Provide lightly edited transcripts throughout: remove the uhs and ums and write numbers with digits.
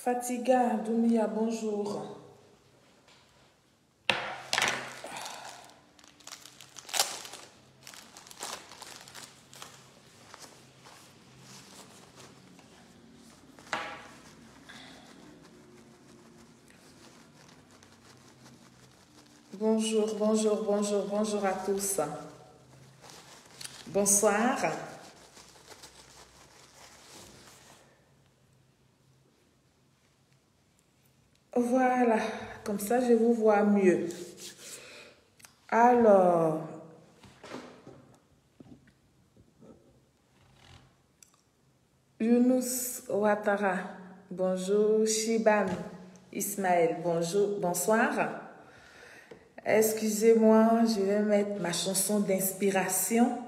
Fatiga, Doumia, bonjour. Bonjour, bonjour, bonjour, bonjour à tous. Bonsoir. Voilà, comme ça je vous vois mieux. Alors, Younous Ouattara, bonjour. Shiban Ismaël, bonjour, bonsoir. Excusez-moi, je vais mettre ma chanson d'inspiration.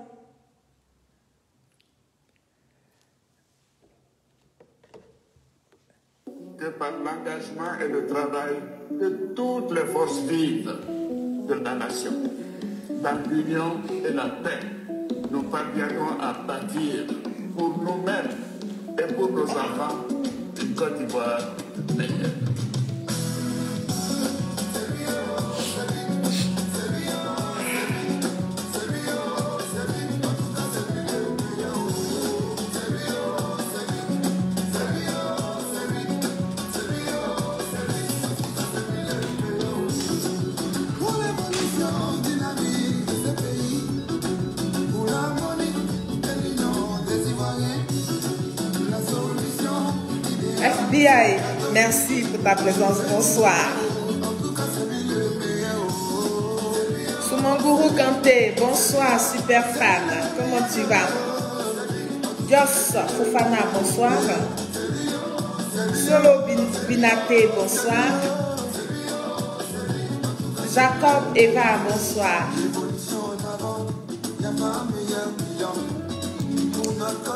Que par l'engagement et le travail de toutes les forces vives de la nation, dans l'union et la paix, nous parviendrons à bâtir pour nous-mêmes et pour nos enfants une Côte d'Ivoire meilleure. FBI, merci pour ta présence. Bonsoir. Soumanguru Kanté, bonsoir, super fan. Comment tu vas? Joss Fofana, bonsoir. Solo Binaté, bonsoir. Jacob Eva, bonsoir.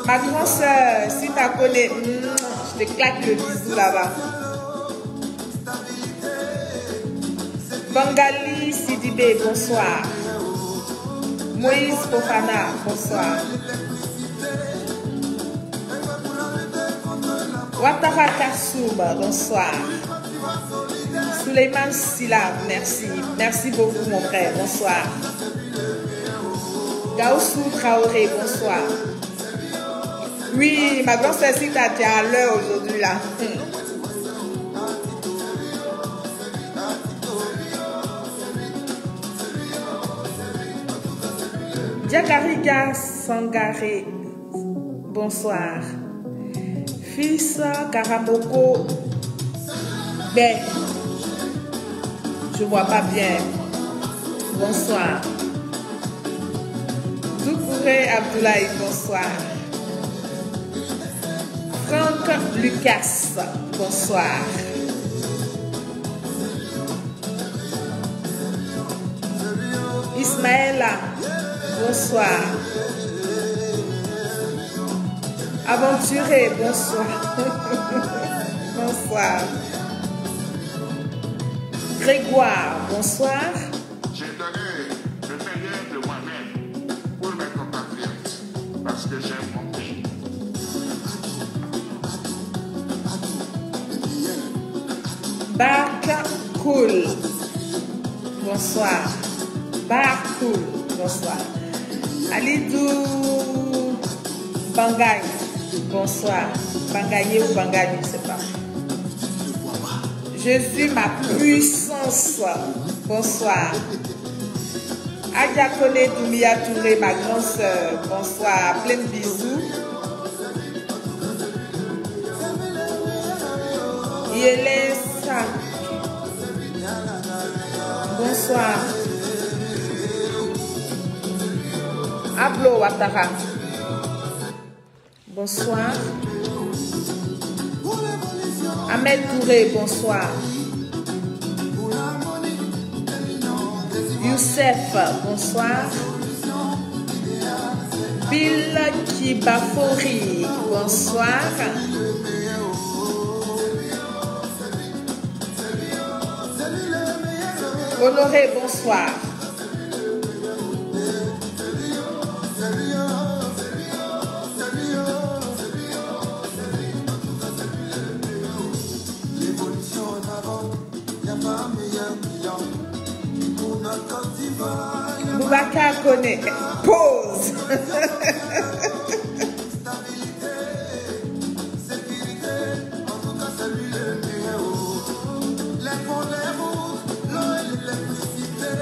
Ma grande soeur, si tu connais, je te claque le bisou là-bas. Bangali Sidibé, bonsoir. Moïse Fofana, bonsoir. Ouattara Kassoum, bonsoir. Suleiman Silla, merci. Merci beaucoup mon frère, bonsoir. Gaoussou Traoré, bonsoir. Oui, ma grande sœur, si tu es à l'heure aujourd'hui là. Diakariga Sangaré, bonsoir. Fils Karamoko, ben, je vois pas bien. Bonsoir. Doukouré Abdoulaye, bonsoir. Franck Lucas, bonsoir. Ismaëla, bonsoir. Aventuré, bonsoir. Bonsoir. Grégoire, bonsoir. J'ai donné le meilleur de moi-même pour mes compatriotes parce que j'aime mon pays. Barcool, bonsoir. Barcool, bonsoir. Alidou Bangaye, bonsoir. Bangaye ou Bangaye, je ne sais pas. Je suis ma puissance, bonsoir. Adiakone Doumia Touré, ma grande soeur, bonsoir. Plein de bisous. Yelesa, bonsoir. Ablo Ouattara, bonsoir. Ahmed Touré, bonsoir. Youssef, bonsoir. Bill Kibafori, bonsoir. Honoré, bonsoir. Aboubakar Koné. Pause.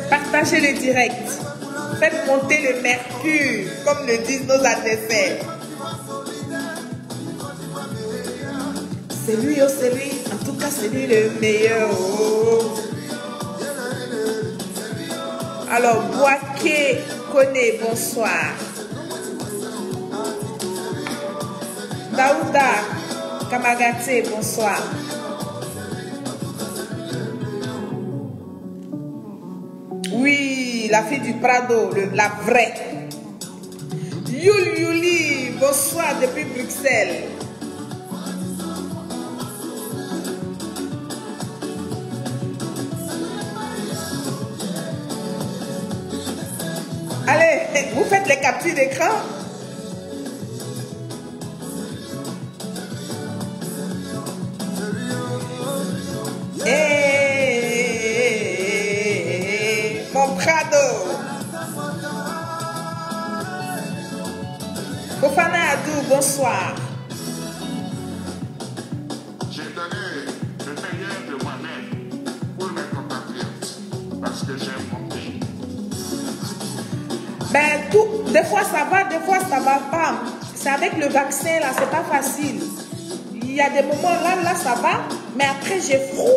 Partagez le direct. Faites monter le mercure, comme le disent nos adversaires. C'est lui, oh c'est lui. En tout cas, c'est lui le meilleur. Oh. Alors, Boaké Koné, bonsoir. Daouda Kamagate, bonsoir. Oui, la fille du Prado, la vraie. Yuli, bonsoir depuis Bruxelles. Allez, vous faites les captures d'écran. Mon Prado. Fofana Adou, bonsoir. J'ai donné le meilleur de moi-même pour mes compatriotes parce que j'aime mon pays. Ben, des fois ça va, des fois ça va pas. C'est avec le vaccin là, c'est pas facile. Il y a des moments là ça va, mais après j'ai froid.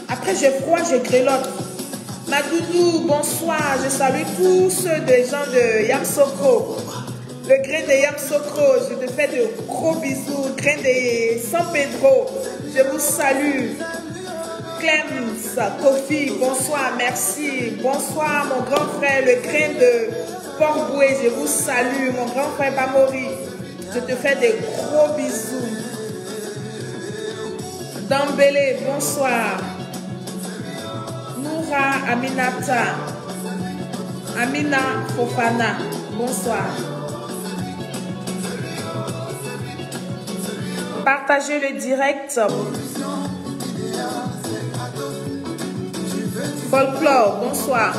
Après j'ai froid, j'ai grelotte. Madoudou, bonsoir. Je salue tous ceux des gens de Yamoussoukro. Le grain de Yamoussoukro, je te fais de gros bisous. Grain de San Pedro, je vous salue. Clems, Kofi, bonsoir, merci. Bonsoir mon grand frère, le grain de Port-Boué, je vous salue. Mon grand frère Bamori, je te fais des gros bisous. Dambélé, bonsoir. Noura Aminata, Amina Fofana, bonsoir. Partagez le direct. Folklore, bonsoir.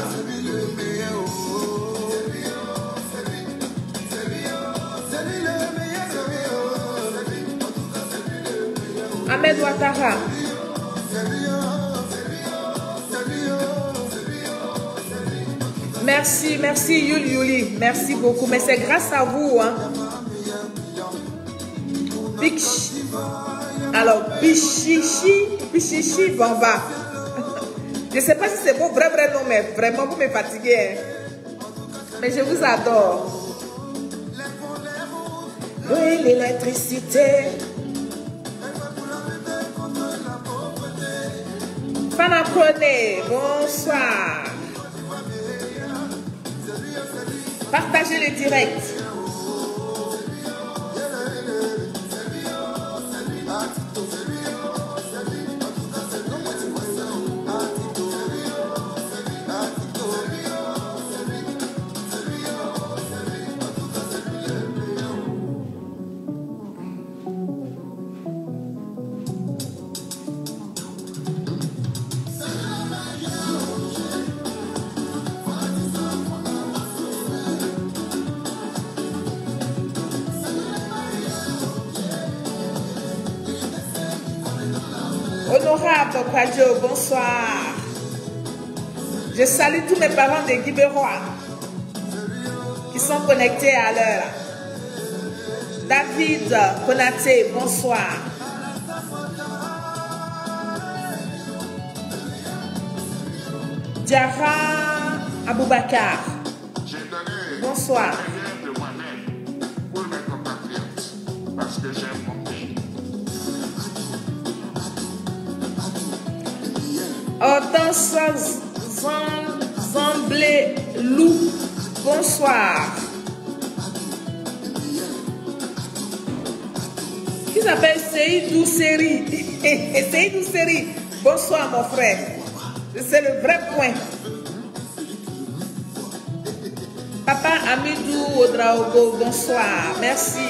Ahmed Ouattara. Merci, merci Yuli, merci beaucoup. Mais c'est grâce à vous, hein. Alors, Pichichi Bamba. Je ne sais pas si c'est mon vrai nom, mais vraiment vous me fatiguez. Hein. Mais je vous adore. Oui, l'électricité. Fana Koné, bonsoir. Partagez le direct. Honorable Kwadjo, bonsoir. Je salue tous mes parents de Guibérois qui sont connectés à l'heure. David Konaté, bonsoir. Diara Aboubakar, bonsoir. De moi-même pour mes compatriotes parce que j'aime mon pays. Hortense Zamblé Lou, bonsoir. Qui s'appelle Seydou Seri. Seydou Seri, bonsoir mon frère. C'est le vrai point. Papa Amidou Odraogo, bonsoir. Merci.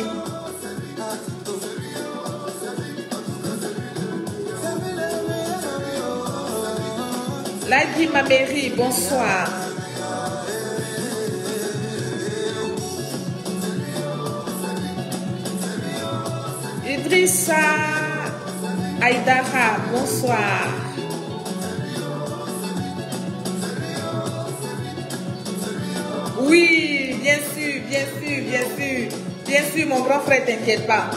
Ladi Mameri, bonsoir. Idrissa Aïdara, bonsoir. Oui, bien sûr, bien sûr, bien sûr. Bien sûr, mon grand frère, t'inquiète pas.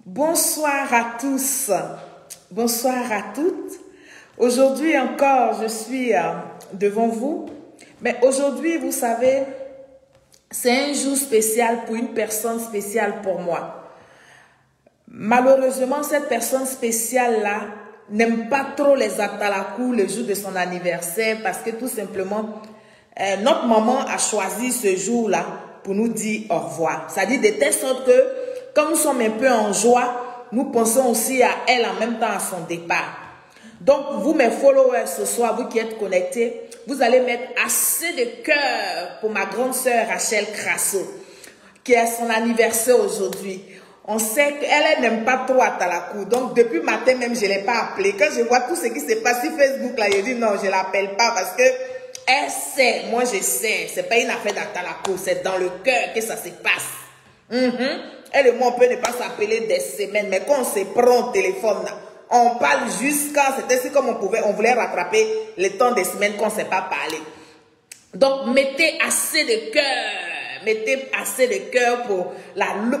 Bonsoir à tous. Bonsoir à toutes. Aujourd'hui encore, je suis devant vous. Mais aujourd'hui, vous savez, c'est un jour spécial pour une personne spéciale pour moi. Malheureusement, cette personne spéciale-là n'aime pas trop les atalakou le jour de son anniversaire parce que tout simplement, notre maman a choisi ce jour-là pour nous dire au revoir. C'est-à-dire de telle sorte que, quand nous sommes un peu en joie, nous pensons aussi à elle en même temps à son départ. Donc, vous, mes followers, ce soir, vous qui êtes connectés, vous allez mettre assez de cœur pour ma grande sœur Rachel Crasso, qui a son anniversaire aujourd'hui. On sait qu'elle n'aime pas trop Atalakou. Donc, depuis matin même, je ne l'ai pas appelée. Quand je vois tout ce qui se passe sur Facebook, là, je dis non, je ne l'appelle pas parce que elle sait, moi je sais, ce n'est pas une affaire d'Atalakou, c'est dans le cœur que ça se passe. Elle et moi, on peut ne pas s'appeler des semaines, mais quand on se prend au téléphone, là, on parle jusqu'à, c'était si comme on voulait rattraper le temps des semaines qu'on ne s'est pas parlé. Donc, mettez assez de cœur, mettez assez de cœur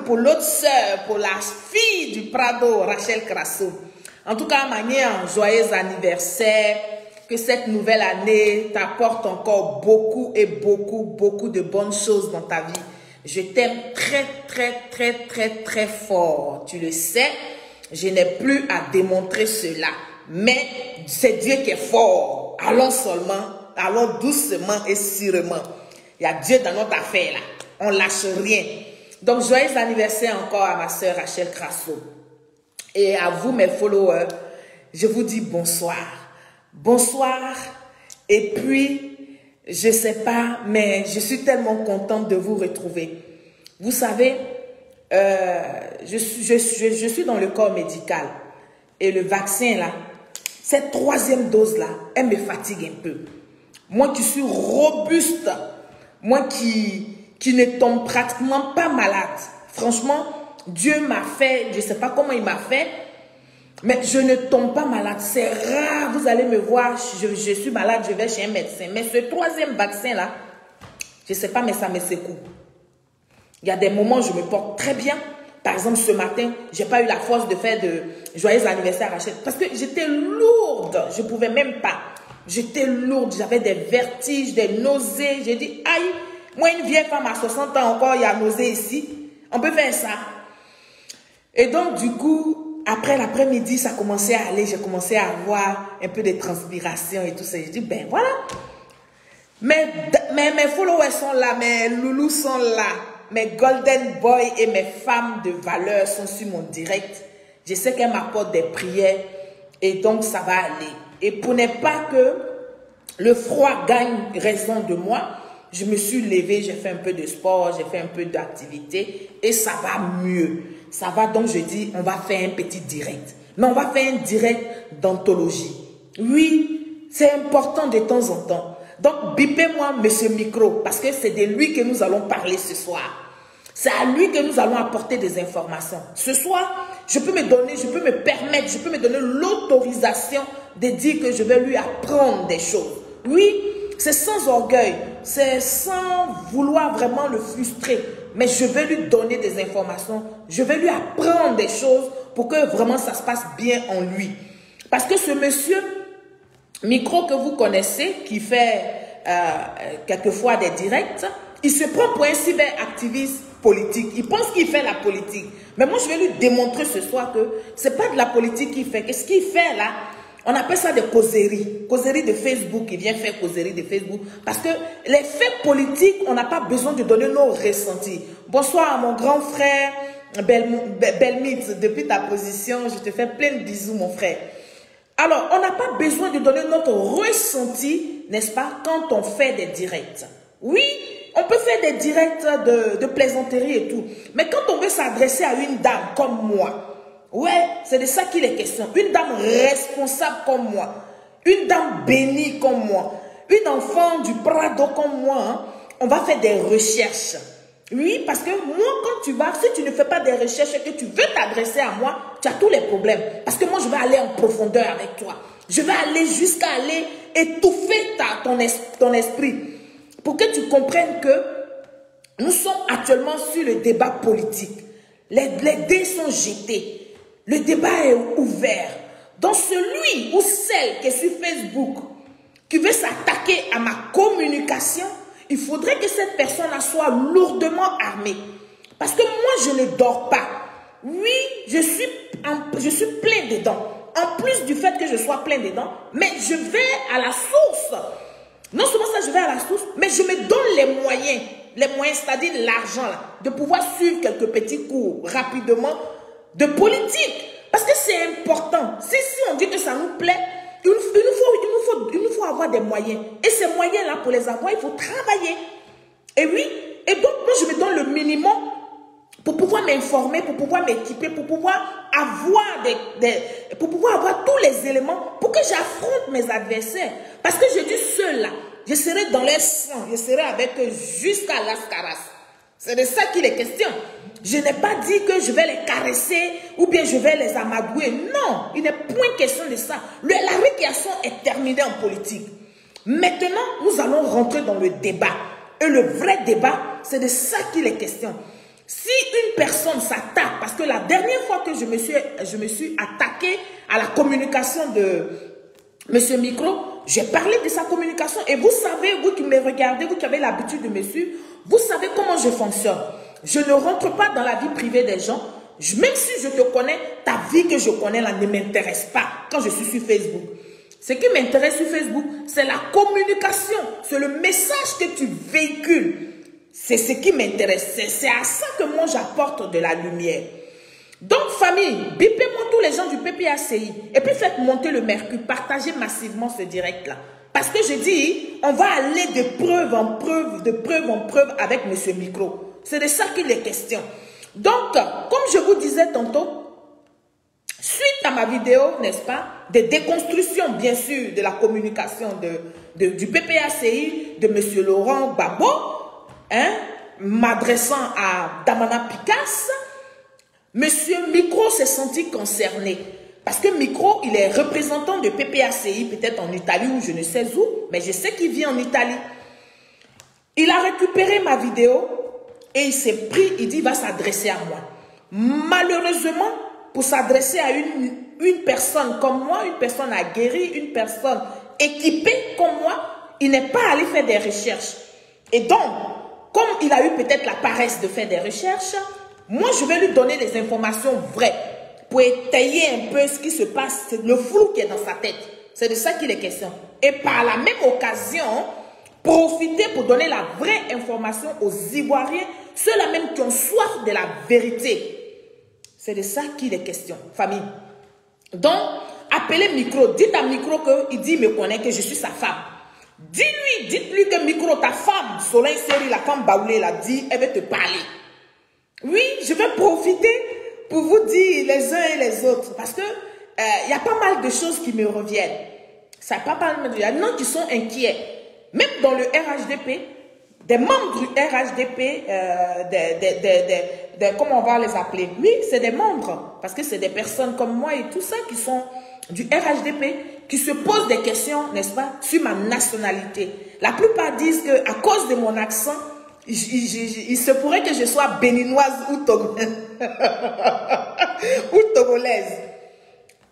pour l'autre sœur, pour la fille du Prado, Rachel Crasso. En tout cas, manière, joyeux anniversaire, que cette nouvelle année t'apporte encore beaucoup et beaucoup de bonnes choses dans ta vie. Je t'aime très fort, tu le sais. Je n'ai plus à démontrer cela. Mais c'est Dieu qui est fort. Allons seulement, allons doucement et sûrement. Il y a Dieu dans notre affaire là. On ne lâche rien. Donc, joyeux anniversaire encore à ma soeur Rachel Crasso. Et à vous, mes followers, je vous dis bonsoir. Bonsoir. Et puis, je ne sais pas, mais je suis tellement contente de vous retrouver. Vous savez, je suis dans le corps médical et le vaccin là, cette troisième dose là, elle me fatigue un peu. Moi qui suis robuste, moi qui ne tombe pratiquement pas malade. Franchement, Dieu m'a fait, je ne sais pas comment il m'a fait, mais je ne tombe pas malade. C'est rare, vous allez me voir, je suis malade, je vais chez un médecin. Mais ce troisième vaccin là, je ne sais pas, mais ça me secoue. Il y a des moments où je me porte très bien. Par exemple, ce matin, je n'ai pas eu la force de faire de joyeux anniversaire à Rachel. Parce que j'étais lourde. Je ne pouvais même pas. J'étais lourde. J'avais des vertiges, des nausées. J'ai dit, aïe, moi, une vieille femme à 60 ans encore, il y a nausée ici. On peut faire ça. Et donc, du coup, après l'après-midi, ça commençait à aller. J'ai commencé à avoir un peu de transpiration et tout ça. J'ai dit, ben voilà. Mais mes followers sont là, mes loulous sont là. Mes golden boys et mes femmes de valeur sont sur mon direct. Je sais qu'elles m'apportent des prières et donc ça va aller. Et pour ne pas que le froid gagne raison de moi, je me suis levée, j'ai fait un peu de sport, j'ai fait un peu d'activité et ça va mieux. Ça va, donc je dis, on va faire un petit direct. Mais on va faire un direct d'anthologie. Oui, c'est important de temps en temps. Donc, bipez-moi Monsieur Micro, parce que c'est de lui que nous allons parler ce soir. C'est à lui que nous allons apporter des informations. Ce soir, je peux me permettre, je peux me donner l'autorisation de dire que je vais lui apprendre des choses. Oui, c'est sans orgueil, c'est sans vouloir vraiment le frustrer, mais je vais lui donner des informations, je vais lui apprendre des choses pour que vraiment ça se passe bien en lui. Parce que ce monsieur Micro que vous connaissez, qui fait quelquefois des directs, il se prend pour un cyberactiviste politique. Il pense qu'il fait la politique. Mais moi, je vais lui démontrer ce soir que ce n'est pas de la politique qu'il fait. Qu'est-ce qu'il fait là? On appelle ça des causeries. Causeries de Facebook. Il vient faire causeries de Facebook. Parce que les faits politiques, on n'a pas besoin de donner nos ressentis. Bonsoir à mon grand frère Belmit. Depuis ta position, je te fais plein de bisous, mon frère. Alors, on n'a pas besoin de donner notre ressenti, n'est-ce pas, quand on fait des directs. Oui, on peut faire des directs de plaisanterie et tout. Mais quand on veut s'adresser à une dame comme moi, ouais, c'est de ça qu'il est question. Une dame responsable comme moi. Une dame bénie comme moi. une enfant du Prado comme moi, hein, on va faire des recherches. Oui, parce que moi, quand tu vas, si tu ne fais pas des recherches et que tu veux t'adresser à moi, tu as tous les problèmes. Parce que moi, je vais aller en profondeur avec toi. Je vais aller jusqu'à aller étouffer ton esprit. Pour que tu comprennes que nous sommes actuellement sur le débat politique. Les dés sont jetés. Le débat est ouvert. Donc celui ou celle qui est sur Facebook, qui veut s'attaquer à ma communication, il faudrait que cette personne soit lourdement armée. Parce que moi, je ne dors pas. Oui, je suis plein dedans. En plus du fait que je sois plein dedans, mais je vais à la source. Non seulement ça, je vais à la source, mais je me donne les moyens, c'est-à-dire l'argent, de pouvoir suivre quelques petits cours rapidement de politique. Parce que c'est important. Si on dit que ça nous plaît, il nous faut avoir des moyens. Et ces moyens-là, pour les avoir, il faut travailler. Et oui, et donc moi je me donne le minimum pour pouvoir m'informer, pour pouvoir m'équiper, pour pouvoir avoir tous les éléments pour que j'affronte mes adversaires. Parce que je dis ceux-là, je serai dans leur sang, je serai avec eux jusqu'à l'Ascaras. C'est de ça qu'il est question. Je n'ai pas dit que je vais les caresser ou bien je vais les amadouer. Non, il n'est point question de ça. La récréation est terminée en politique. Maintenant, nous allons rentrer dans le débat. Et le vrai débat, c'est de ça qu'il est question. Si une personne s'attaque, parce que la dernière fois que je me suis attaqué à la communication de M. Micro, j'ai parlé de sa communication. Et vous savez, vous qui me regardez, vous qui avez l'habitude de me suivre, vous savez comment je fonctionne. Je ne rentre pas dans la vie privée des gens. Même si je te connais, ta vie que je connais là ne m'intéresse pas quand je suis sur Facebook. Ce qui m'intéresse sur Facebook, c'est la communication. C'est le message que tu véhicules. C'est ce qui m'intéresse. C'est à ça que moi j'apporte de la lumière. Donc famille, bipez-moi tous les gens du PPACI. Et puis faites monter le mercure. Partagez massivement ce direct-là. Parce que je dis, on va aller de preuve en preuve, de preuve en preuve avec M. Micro. C'est de ça qu'il est question. Donc, comme je vous disais tantôt, suite à ma vidéo, n'est-ce pas, de déconstruction, bien sûr, de la communication du PPACI, de M. Laurent Gbagbo, hein, m'adressant à Damana Picasse, M. Micro s'est senti concerné. Parce que Micro, il est représentant de PPACI, peut-être en Italie ou je ne sais où, mais je sais qu'il vit en Italie. Il a récupéré ma vidéo et il s'est pris, il dit, il va s'adresser à moi. Malheureusement, pour s'adresser à une personne comme moi, une personne aguerrie, une personne équipée comme moi, il n'est pas allé faire des recherches. Et donc, comme il a eu peut-être la paresse de faire des recherches, moi, je vais lui donner des informations vraies pour étayer un peu ce qui se passe, c'est le flou qui est dans sa tête. C'est de ça qu'il est question. Et par la même occasion, profiter pour donner la vraie information aux Ivoiriens, ceux-là même qui ont soif de la vérité. C'est de ça qu'il est question, famille. Donc, appelez Micro, dites à Micro qu'il dit, il me connaît, que je suis sa femme. Dites-lui que Micro, ta femme, Soleil Série, la femme Baoulé, l'a dit, elle veut te parler. Oui, je vais profiter pour vous dire les uns et les autres, parce que y a pas mal de choses qui me reviennent. Il y a des gens qui sont inquiets. Même dans le RHDP, des membres du RHDP, comment on va les appeler? Oui, c'est des membres, parce que c'est des personnes comme moi et tout ça qui sont du RHDP, qui se posent des questions, n'est-ce pas, sur ma nationalité. La plupart disent qu'à cause de mon accent, il se pourrait que je sois béninoise ou togolaise.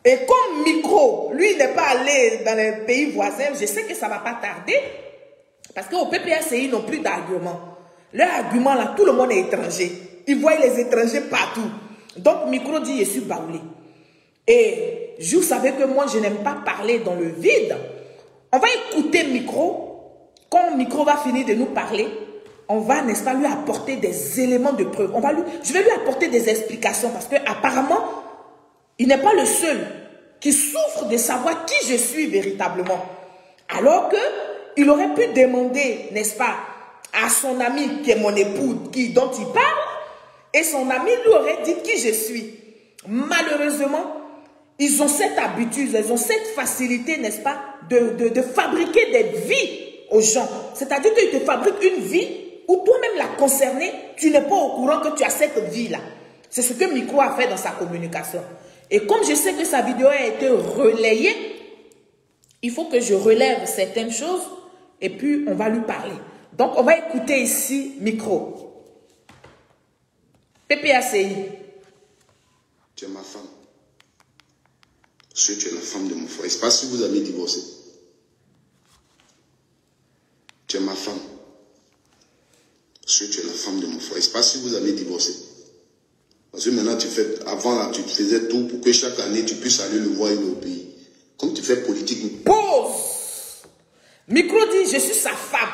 Et comme Micro, lui, n'est pas allé dans les pays voisins, je sais que ça ne va pas tarder. Parce qu'au PPACI, ils n'ont plus d'arguments. Leur argument, là, tout le monde est étranger. Ils voient les étrangers partout. Donc, Micro dit, je suis baoulé. Et vous savez que moi, je n'aime pas parler dans le vide. On va écouter Micro. Quand Micro va finir de nous parler, on va, n'est-ce pas, lui apporter des éléments de preuve. Je vais lui apporter des explications parce qu'apparemment, il n'est pas le seul qui souffre de savoir qui je suis véritablement. Alors qu'il aurait pu demander, n'est-ce pas, à son ami qui est mon époux, dont il parle, et son ami lui aurait dit qui je suis. Malheureusement, ils ont cette habitude, ils ont cette facilité, n'est-ce pas, de fabriquer des vies aux gens. C'est-à-dire qu'ils te fabriquent une vie où toi-même la concernée, tu n'es pas au courant que tu as cette vie-là. C'est ce que Micro a fait dans sa communication. Et comme je sais que sa vidéo a été relayée, il faut que je relève certaines choses et puis on va lui parler. Donc on va écouter ici Micro. PPACI. Tu es ma femme. Parce que tu es la femme de mon frère. Je ne sais pas si vous avez divorcé. Tu es ma femme. Parce que tu es la femme de mon frère. Je ne sais pas si vous avez divorcé. Parce que maintenant, avant là, tu faisais tout pour que chaque année, tu puisses aller le voir au pays. Comme tu fais politique. Pause. Micro dit, je suis sa femme.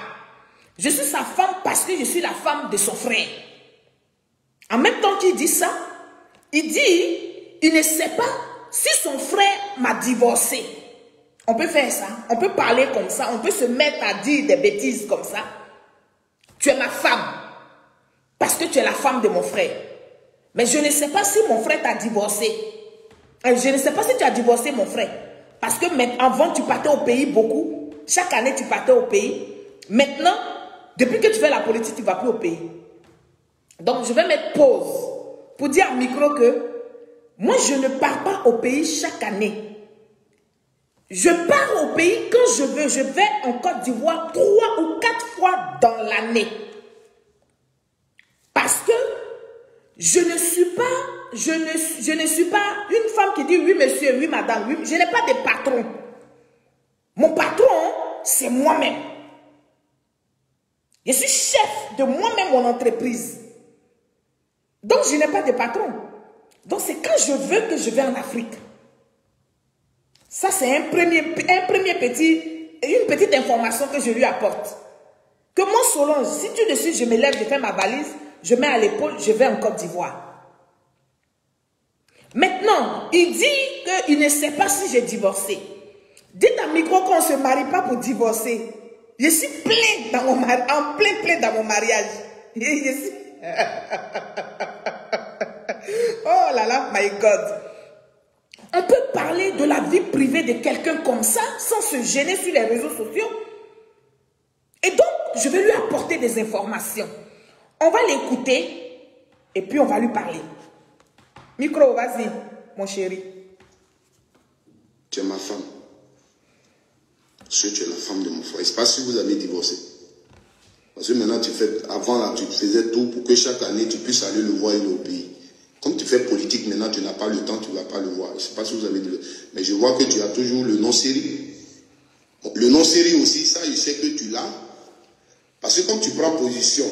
Je suis sa femme parce que je suis la femme de son frère. En même temps qu'il dit ça, il dit, il ne sait pas si son frère m'a divorcé. On peut faire ça. On peut parler comme ça. On peut se mettre à dire des bêtises comme ça. Tu es ma femme. Parce que tu es la femme de mon frère. Mais je ne sais pas si mon frère t'a divorcé. Je ne sais pas si tu as divorcé mon frère. Parce que avant, tu partais au pays beaucoup. Chaque année, tu partais au pays. Maintenant, depuis que tu fais la politique, tu ne vas plus au pays. Donc, je vais mettre pause pour dire à Micro que moi, je ne pars pas au pays chaque année. Je pars au pays quand je veux. Je vais en Côte d'Ivoire 3 ou 4 fois dans l'année. Parce que je ne suis pas une femme qui dit oui monsieur, oui madame, oui. Je n'ai pas de patron. Mon patron, c'est moi-même. Je suis chef de moi-même mon entreprise. Donc je n'ai pas de patron. Donc c'est quand je veux que je vais en Afrique. Ça c'est une petite information que je lui apporte. Que moi Solange, si tout de suite je me lève, je fais ma valise, je mets à l'épaule, je vais en Côte d'Ivoire. Maintenant, il dit qu'il ne sait pas si j'ai divorcé. Dites à Micro qu'on ne se marie pas pour divorcer. Je suis plein dans mon plein dans mon mariage. Je suis... Oh là là, my God. On peut parler de la vie privée de quelqu'un comme ça, sans se gêner sur les réseaux sociaux. Et donc, je vais lui apporter des informations. On va l'écouter et puis on va lui parler. Micro, vas-y, mon chéri. Tu es ma femme. Parce que tu es la femme de mon frère. Je ne sais pas si vous avez divorcé. Parce que maintenant, avant là, tu faisais tout pour que chaque année, tu puisses aller le voir au pays. Comme tu fais politique, maintenant, tu n'as pas le temps, tu ne vas pas le voir. Je ne sais pas si vous avez divorcé. Mais je vois que tu as toujours le nom série. Le nom série aussi, ça, je sais que tu l'as. Parce que comme tu prends position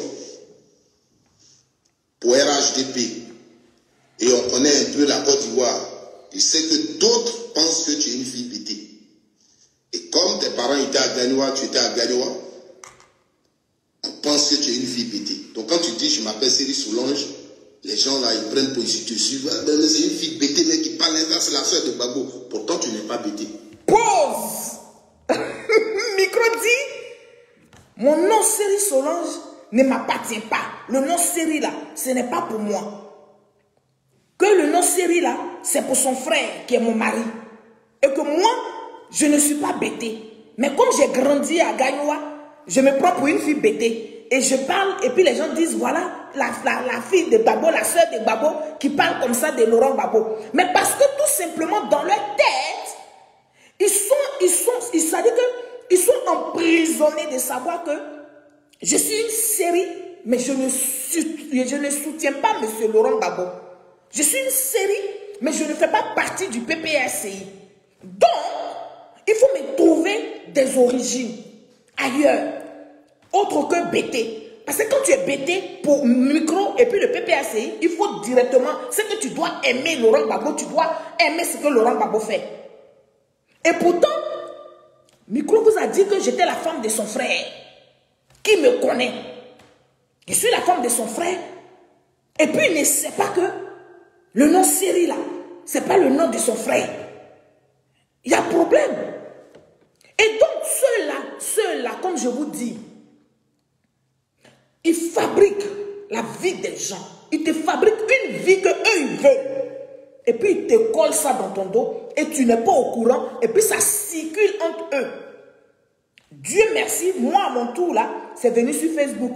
pour RHDP, et on connaît un peu la Côte d'Ivoire, je sais que d'autres pensent que tu es une fille bêtée. Et comme tes parents étaient à Gagnoua, tu étais à Gagnoua, on pense que tu es une fille bêtée. Donc quand tu dis je m'appelle Série Solange, les gens là ils prennent position, tu suives, c'est une fille bêtée mais qui parle là, c'est la soeur de Babo. Pourtant tu n'es pas bêtée. Pause. Micro dit, mon nom Série Solange ne m'appartient pas. Le nom Série là, ce n'est pas pour moi. Que le nom Série là, c'est pour son frère qui est mon mari. Et que moi, je ne suis pas bêtée. Mais comme j'ai grandi à Gagnoua, je me prends pour une fille bêtée. Et je parle, et puis les gens disent, voilà, la fille de Babo, la soeur de Babo, qui parle comme ça de Laurent Babo. Mais parce que tout simplement, dans leur tête, ils sont emprisonnés de savoir que je suis une série, mais je ne soutiens pas M. Laurent Babo. Je suis une série, mais je ne fais pas partie du PPACI. Donc, il faut me trouver des origines ailleurs, autre que bêté. Parce que quand tu es bêté pour Micro et puis le PPACI, il faut directement, c'est que tu dois aimer Laurent Babo, tu dois aimer ce que Laurent Babo fait. Et pourtant, Micro vous a dit que j'étais la femme de son frère. Qui me connaît? Je suis la femme de son frère. Et puis il ne sait pas que le nom Série là, ce n'est pas le nom de son frère. Il y a problème. Et donc ceux-là, comme je vous dis, ils fabriquent la vie des gens. Ils te fabriquent une vie qu'eux ils veulent. et puis ils te collent ça dans ton dos et tu n'es pas au courant et puis ça circule entre eux. Dieu merci, moi à mon tour là, c'est venu sur Facebook.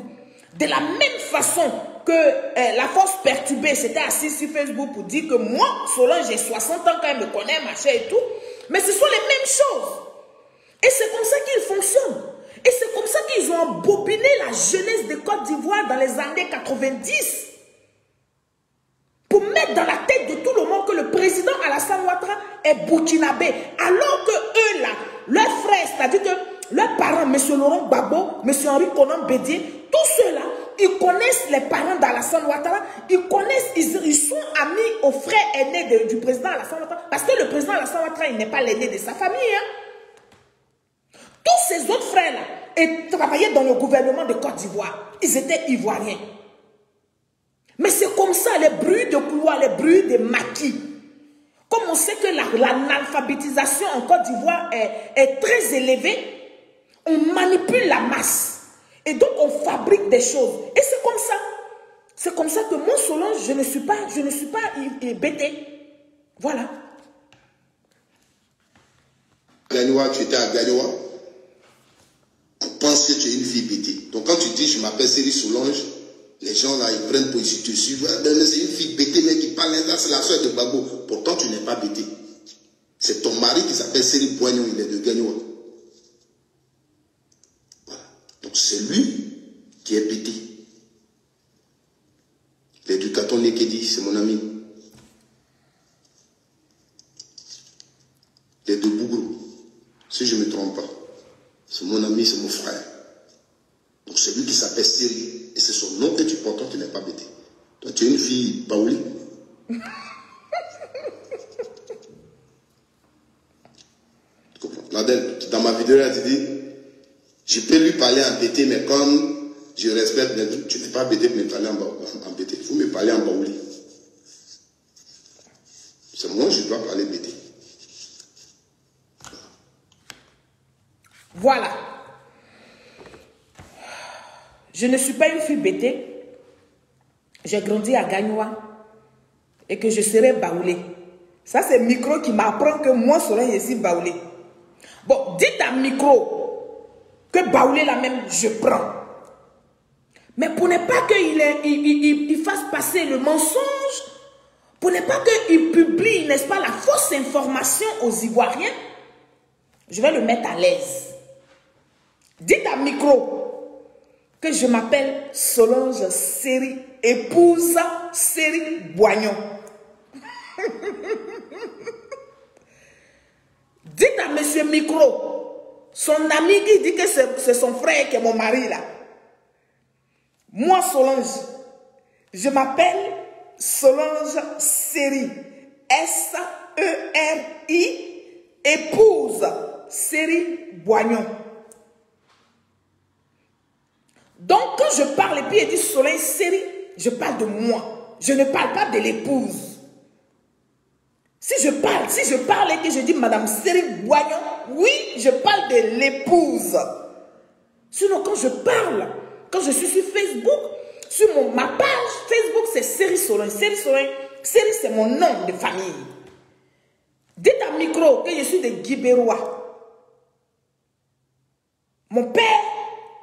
De la même façon que la force perturbée s'était assise sur Facebook pour dire que moi, Solange, j'ai 60 ans quand elle me connaît, machin et tout. Mais ce sont les mêmes choses. Et c'est comme ça qu'ils fonctionnent. Et c'est comme ça qu'ils ont embobiné la jeunesse de Côte d'Ivoire dans les années 90. Pour mettre dans la tête de tout le monde que le président Alassane Ouattara est burkinabé. Alors que eux là, leurs frères, c'est-à-dire que leurs parents, M. Laurent Gbagbo, M. Henri Konan Bédié, tous ceux-là, ils connaissent les parents d'Alassane Ouattara, ils connaissent, ils sont amis aux frères aînés du président Alassane Ouattara. Parce que le président Alassane Ouattara, il n'est pas l'aîné de sa famille. Hein. Tous ces autres frères-là, ils travaillaient dans le gouvernement de Côte d'Ivoire. Ils étaient ivoiriens. Mais c'est comme ça, les bruits de couloir, les bruits de maquis. Comme on sait que l'analphabétisation en Côte d'Ivoire est très élevée, on manipule la masse. Et donc, on fabrique des choses. Et c'est comme ça. C'est comme ça que mon Solange, je ne suis pas bêté. Voilà. Gagnoua, tu étais à Gagnoua. On pense que tu es une fille bêtée. Donc, quand tu dis, je m'appelle Série Solange, les gens là, ils prennent pour ici, tu suivent. Mais c'est une fille bêtée, mais qui parle là, c'est la soeur de Gbagbo. Pourtant, tu n'es pas bêtée. C'est ton mari qui s'appelle Série Boignon, il est de Gagnoua. Donc c'est lui qui est bêté. L'éducateur Nekedi, c'est mon ami. Les deux Bougou, si je ne me trompe pas, c'est mon ami, c'est mon frère. Donc c'est lui qui s'appelle Siri. Et c'est son nom que tu portes, tu n'es pas bêté. Toi tu es une fille Baouli. Tu comprends? Nadel, dans ma vidéo, elle te dit, je peux lui parler en bêté, mais comme je respecte, tu n'es pas bêté pour me parler en bêté. Il faut me parler en baouli. C'est moi, je dois parler bêté. Voilà. Je ne suis pas une fille bêtée. J'ai grandi à Gagnoua et que je serai baoulé. Ça, c'est Micro qui m'apprend que moi, Solange, je suis baoulé. Bon, dites à Micro que baoulé la même, je prends. Mais pour ne pas qu'il fasse passer le mensonge, pour ne pas qu'il publie, n'est-ce pas, la fausse information aux Ivoiriens, je vais le mettre à l'aise. Dites à Micro que je m'appelle Solange Série, épouse Série Boignon. Dites à monsieur Micro, son ami qui dit que c'est son frère qui est mon mari là. Moi Solange, je m'appelle Solange Série, S-E-R-I, épouse Série Boignon. Donc quand je parle et puis il dit Solange Série, je parle de moi. Je ne parle pas de l'épouse. Si je parle et que je dis Madame Série Boignon, oui, je parle de l'épouse. Sinon, quand je parle, quand je suis sur Facebook, sur ma page Facebook, c'est Série Solange. Série Solange, Série, c'est mon nom de famille. Dites à Micro que je suis de Guibérois. Mon père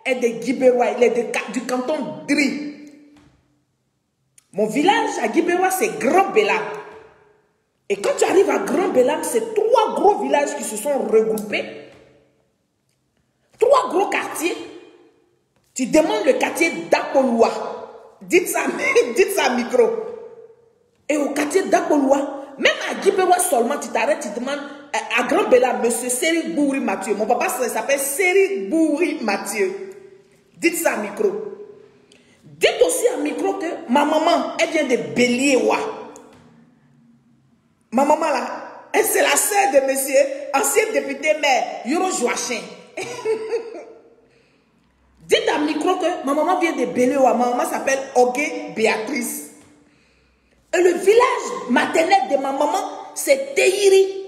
est de Guibérois, il est du canton Dri. Mon village à Guibérois, c'est Grand Bélam. Et quand tu arrives à Grand Bélam, c'est 3 gros villages qui se sont regroupés. 3 gros quartiers. Tu demandes le quartier d'Apoloua. Dites ça à Micro. Et au quartier d'Apoloua, même à Guibérois seulement, tu t'arrêtes, tu demandes à Grand Bélam, monsieur Série Bouri Mathieu. Mon papa s'appelle Série Bouri Mathieu. Dites ça à Micro. Dites aussi à Micro que ma maman, elle vient de Béliéwa. Ma maman là, c'est la sœur de monsieur, ancien député maire, Yoro Joachim. Dites à Micro que ma maman vient de Béléoua. Ma maman s'appelle Ogué Béatrice. Et le village maternel de ma maman, c'est Teiri.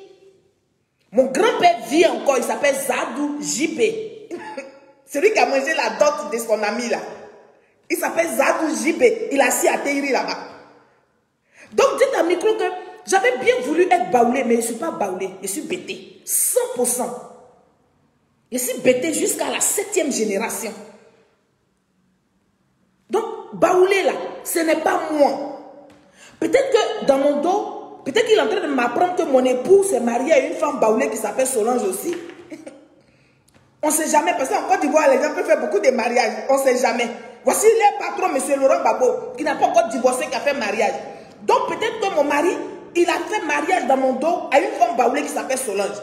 Mon grand-père vit encore, il s'appelle Zadou Jibé. Celui qui a mangé la dot de son ami là. Il s'appelle Zadou Jibé. Il est assis à Teiri là-bas. Donc dites à Micro que J'avais bien voulu être baoulée, mais je ne suis pas baoulée. Je suis bêtée. 100%. Je suis bêtée jusqu'à la 7e génération. Donc, baoulée là, ce n'est pas moi. Peut-être que dans mon dos, peut-être qu'il est en train de m'apprendre que mon époux s'est marié à une femme baoulée qui s'appelle Solange aussi. On ne sait jamais, parce qu'en Côte d'Ivoire, les gens peuvent faire beaucoup de mariages. On ne sait jamais. Voici le patron, M. Laurent Gbagbo, qui n'a pas encore divorcé, qui a fait mariage. Donc peut-être que mon mari, il a fait mariage dans mon dos à une femme baoulée qui s'appelle Solange.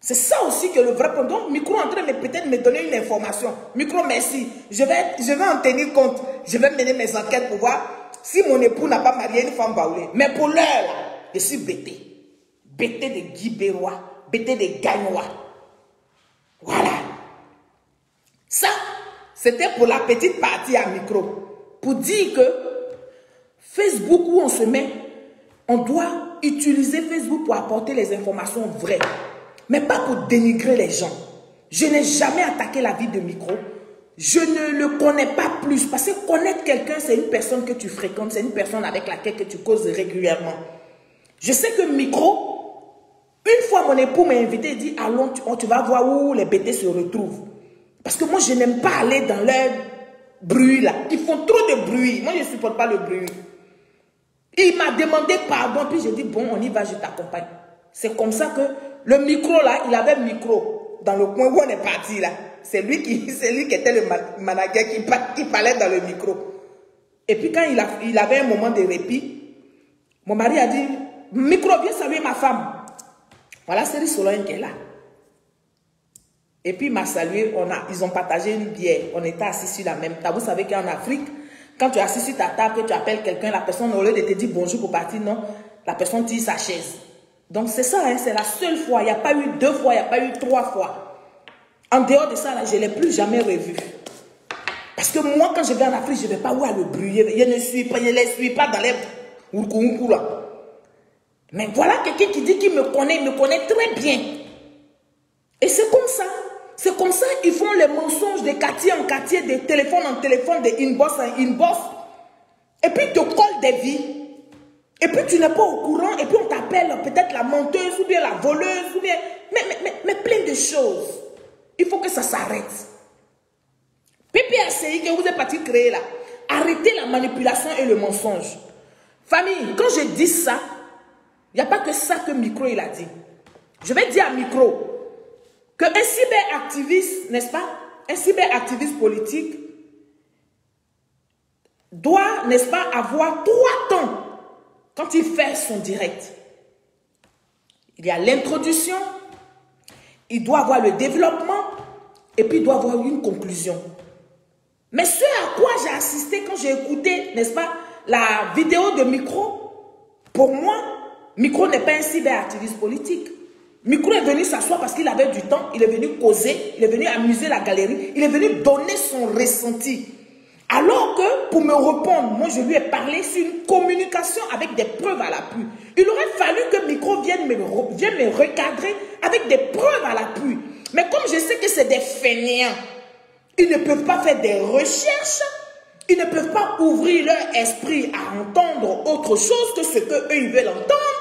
C'est ça aussi que le vrai problème. Donc, Micro est en train de peut-être me donner une information. Micro, merci. Je vais en tenir compte. Je vais mener mes enquêtes pour voir si mon époux n'a pas marié une femme baoulée. Mais pour l'heure, je suis bêtée. Bêtée de Guibérois, bêtée de Gagnois. Voilà. Ça, c'était pour la petite partie à Micro. Pour dire que Facebook, où on se met, on doit utiliser Facebook pour apporter les informations vraies. Mais pas pour dénigrer les gens. Je n'ai jamais attaqué la vie de Micro. Je ne le connais pas plus. Parce que connaître quelqu'un, c'est une personne que tu fréquentes. C'est une personne avec laquelle que tu causes régulièrement. Je sais que Micro, une fois mon époux m'a invité, il dit, allons, tu vas voir où les bêtés se retrouvent. Parce que moi, je n'aime pas aller dans leur bruit là. Ils font trop de bruit. Moi, je ne supporte pas le bruit. Il m'a demandé pardon, puis j'ai dit, bon, on y va, je t'accompagne. C'est comme ça que le micro là, il avait un micro dans le coin où on est parti là. C'est lui qui était le manager qui parlait dans le micro. Et puis quand il avait un moment de répit, mon mari a dit, micro, viens saluer ma femme. Voilà, c'est Solange qui est là. Et puis il m'a salué, ils ont partagé une bière. On était assis sur la même table. Vous savez qu'en Afrique, quand tu es assis sur ta table, que tu appelles quelqu'un, la personne, au lieu de te dire bonjour pour partir, non, la personne tire sa chaise. Donc c'est ça, hein, c'est la seule fois. Il n'y a pas eu 2 fois, il n'y a pas eu 3 fois. En dehors de ça, là, je ne l'ai plus jamais revu. Parce que moi, quand je vais en Afrique, je ne vais pas voir le bruit. Je ne les suis pas dans les ourkououkou là. Mais voilà quelqu'un qui dit qu'il me connaît très bien. Et c'est comme ça. C'est comme ça qu'ils font les mensonges de quartier en quartier, de téléphone en téléphone, de inbox en inbox. Et puis ils te collent des vies. Et puis tu n'es pas au courant. Et puis on t'appelle peut-être la menteuse ou bien la voleuse. Ou bien, mais plein de choses. Il faut que ça s'arrête. PPACI que vous êtes parti créer là. Arrêtez la manipulation et le mensonge. Famille, quand je dis ça, il n'y a pas que ça que Micro il a dit. Je vais dire à Micro qu'un cyberactiviste, n'est-ce pas, un cyberactiviste politique doit, n'est-ce pas, avoir 3 temps quand il fait son direct. Il y a l'introduction, il doit avoir le développement et puis il doit avoir une conclusion. Mais ce à quoi j'ai assisté quand j'ai écouté, n'est-ce pas, la vidéo de Micro, pour moi, Micro n'est pas un cyberactiviste politique. Micro est venu s'asseoir parce qu'il avait du temps, il est venu causer, il est venu amuser la galerie, il est venu donner son ressenti. Alors que, pour me répondre, moi je lui ai parlé sur une communication avec des preuves à l'appui. Il aurait fallu que Micro vienne me recadrer avec des preuves à l'appui. Mais comme je sais que c'est des fainéants, ils ne peuvent pas faire des recherches, ils ne peuvent pas ouvrir leur esprit à entendre autre chose que ce qu'eux ils veulent entendre.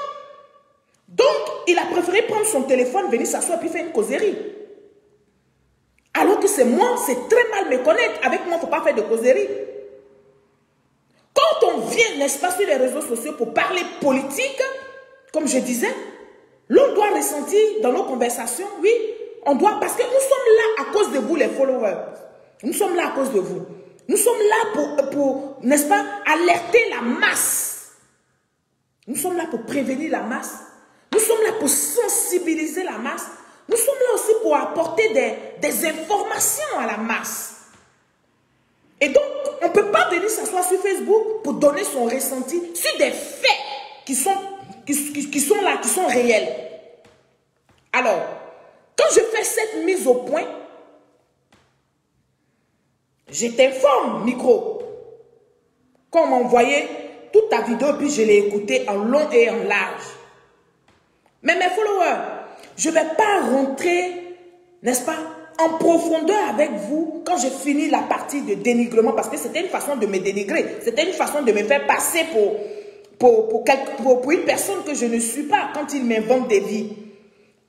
Donc, il a préféré prendre son téléphone, venir s'asseoir puis faire une causerie. Alors que c'est moi, c'est très mal me connaître. Avec moi, il ne faut pas faire de causerie. Quand on vient, n'est-ce pas, sur les réseaux sociaux pour parler politique, comme je disais, l'on doit ressentir dans nos conversations, oui, on doit, parce que nous sommes là à cause de vous, les followers. Nous sommes là à cause de vous. Nous sommes là pour n'est-ce pas, alerter la masse. Nous sommes là pour prévenir la masse. Nous sommes là pour sensibiliser la masse. Nous sommes là aussi pour apporter des informations à la masse. Et donc, on ne peut pas venir s'asseoir sur Facebook pour donner son ressenti sur des faits qui sont là, qui sont réels. Alors, quand je fais cette mise au point, je t'informe, Micro. Quand on m'a envoyé toute ta vidéo, puis je l'ai écoutée en long et en large. Mais mes followers, je ne vais pas rentrer, n'est-ce pas, en profondeur avec vous quand j'ai fini la partie de dénigrement, parce que c'était une façon de me dénigrer. C'était une façon de me faire passer pour une personne que je ne suis pas quand il m'invente des vies.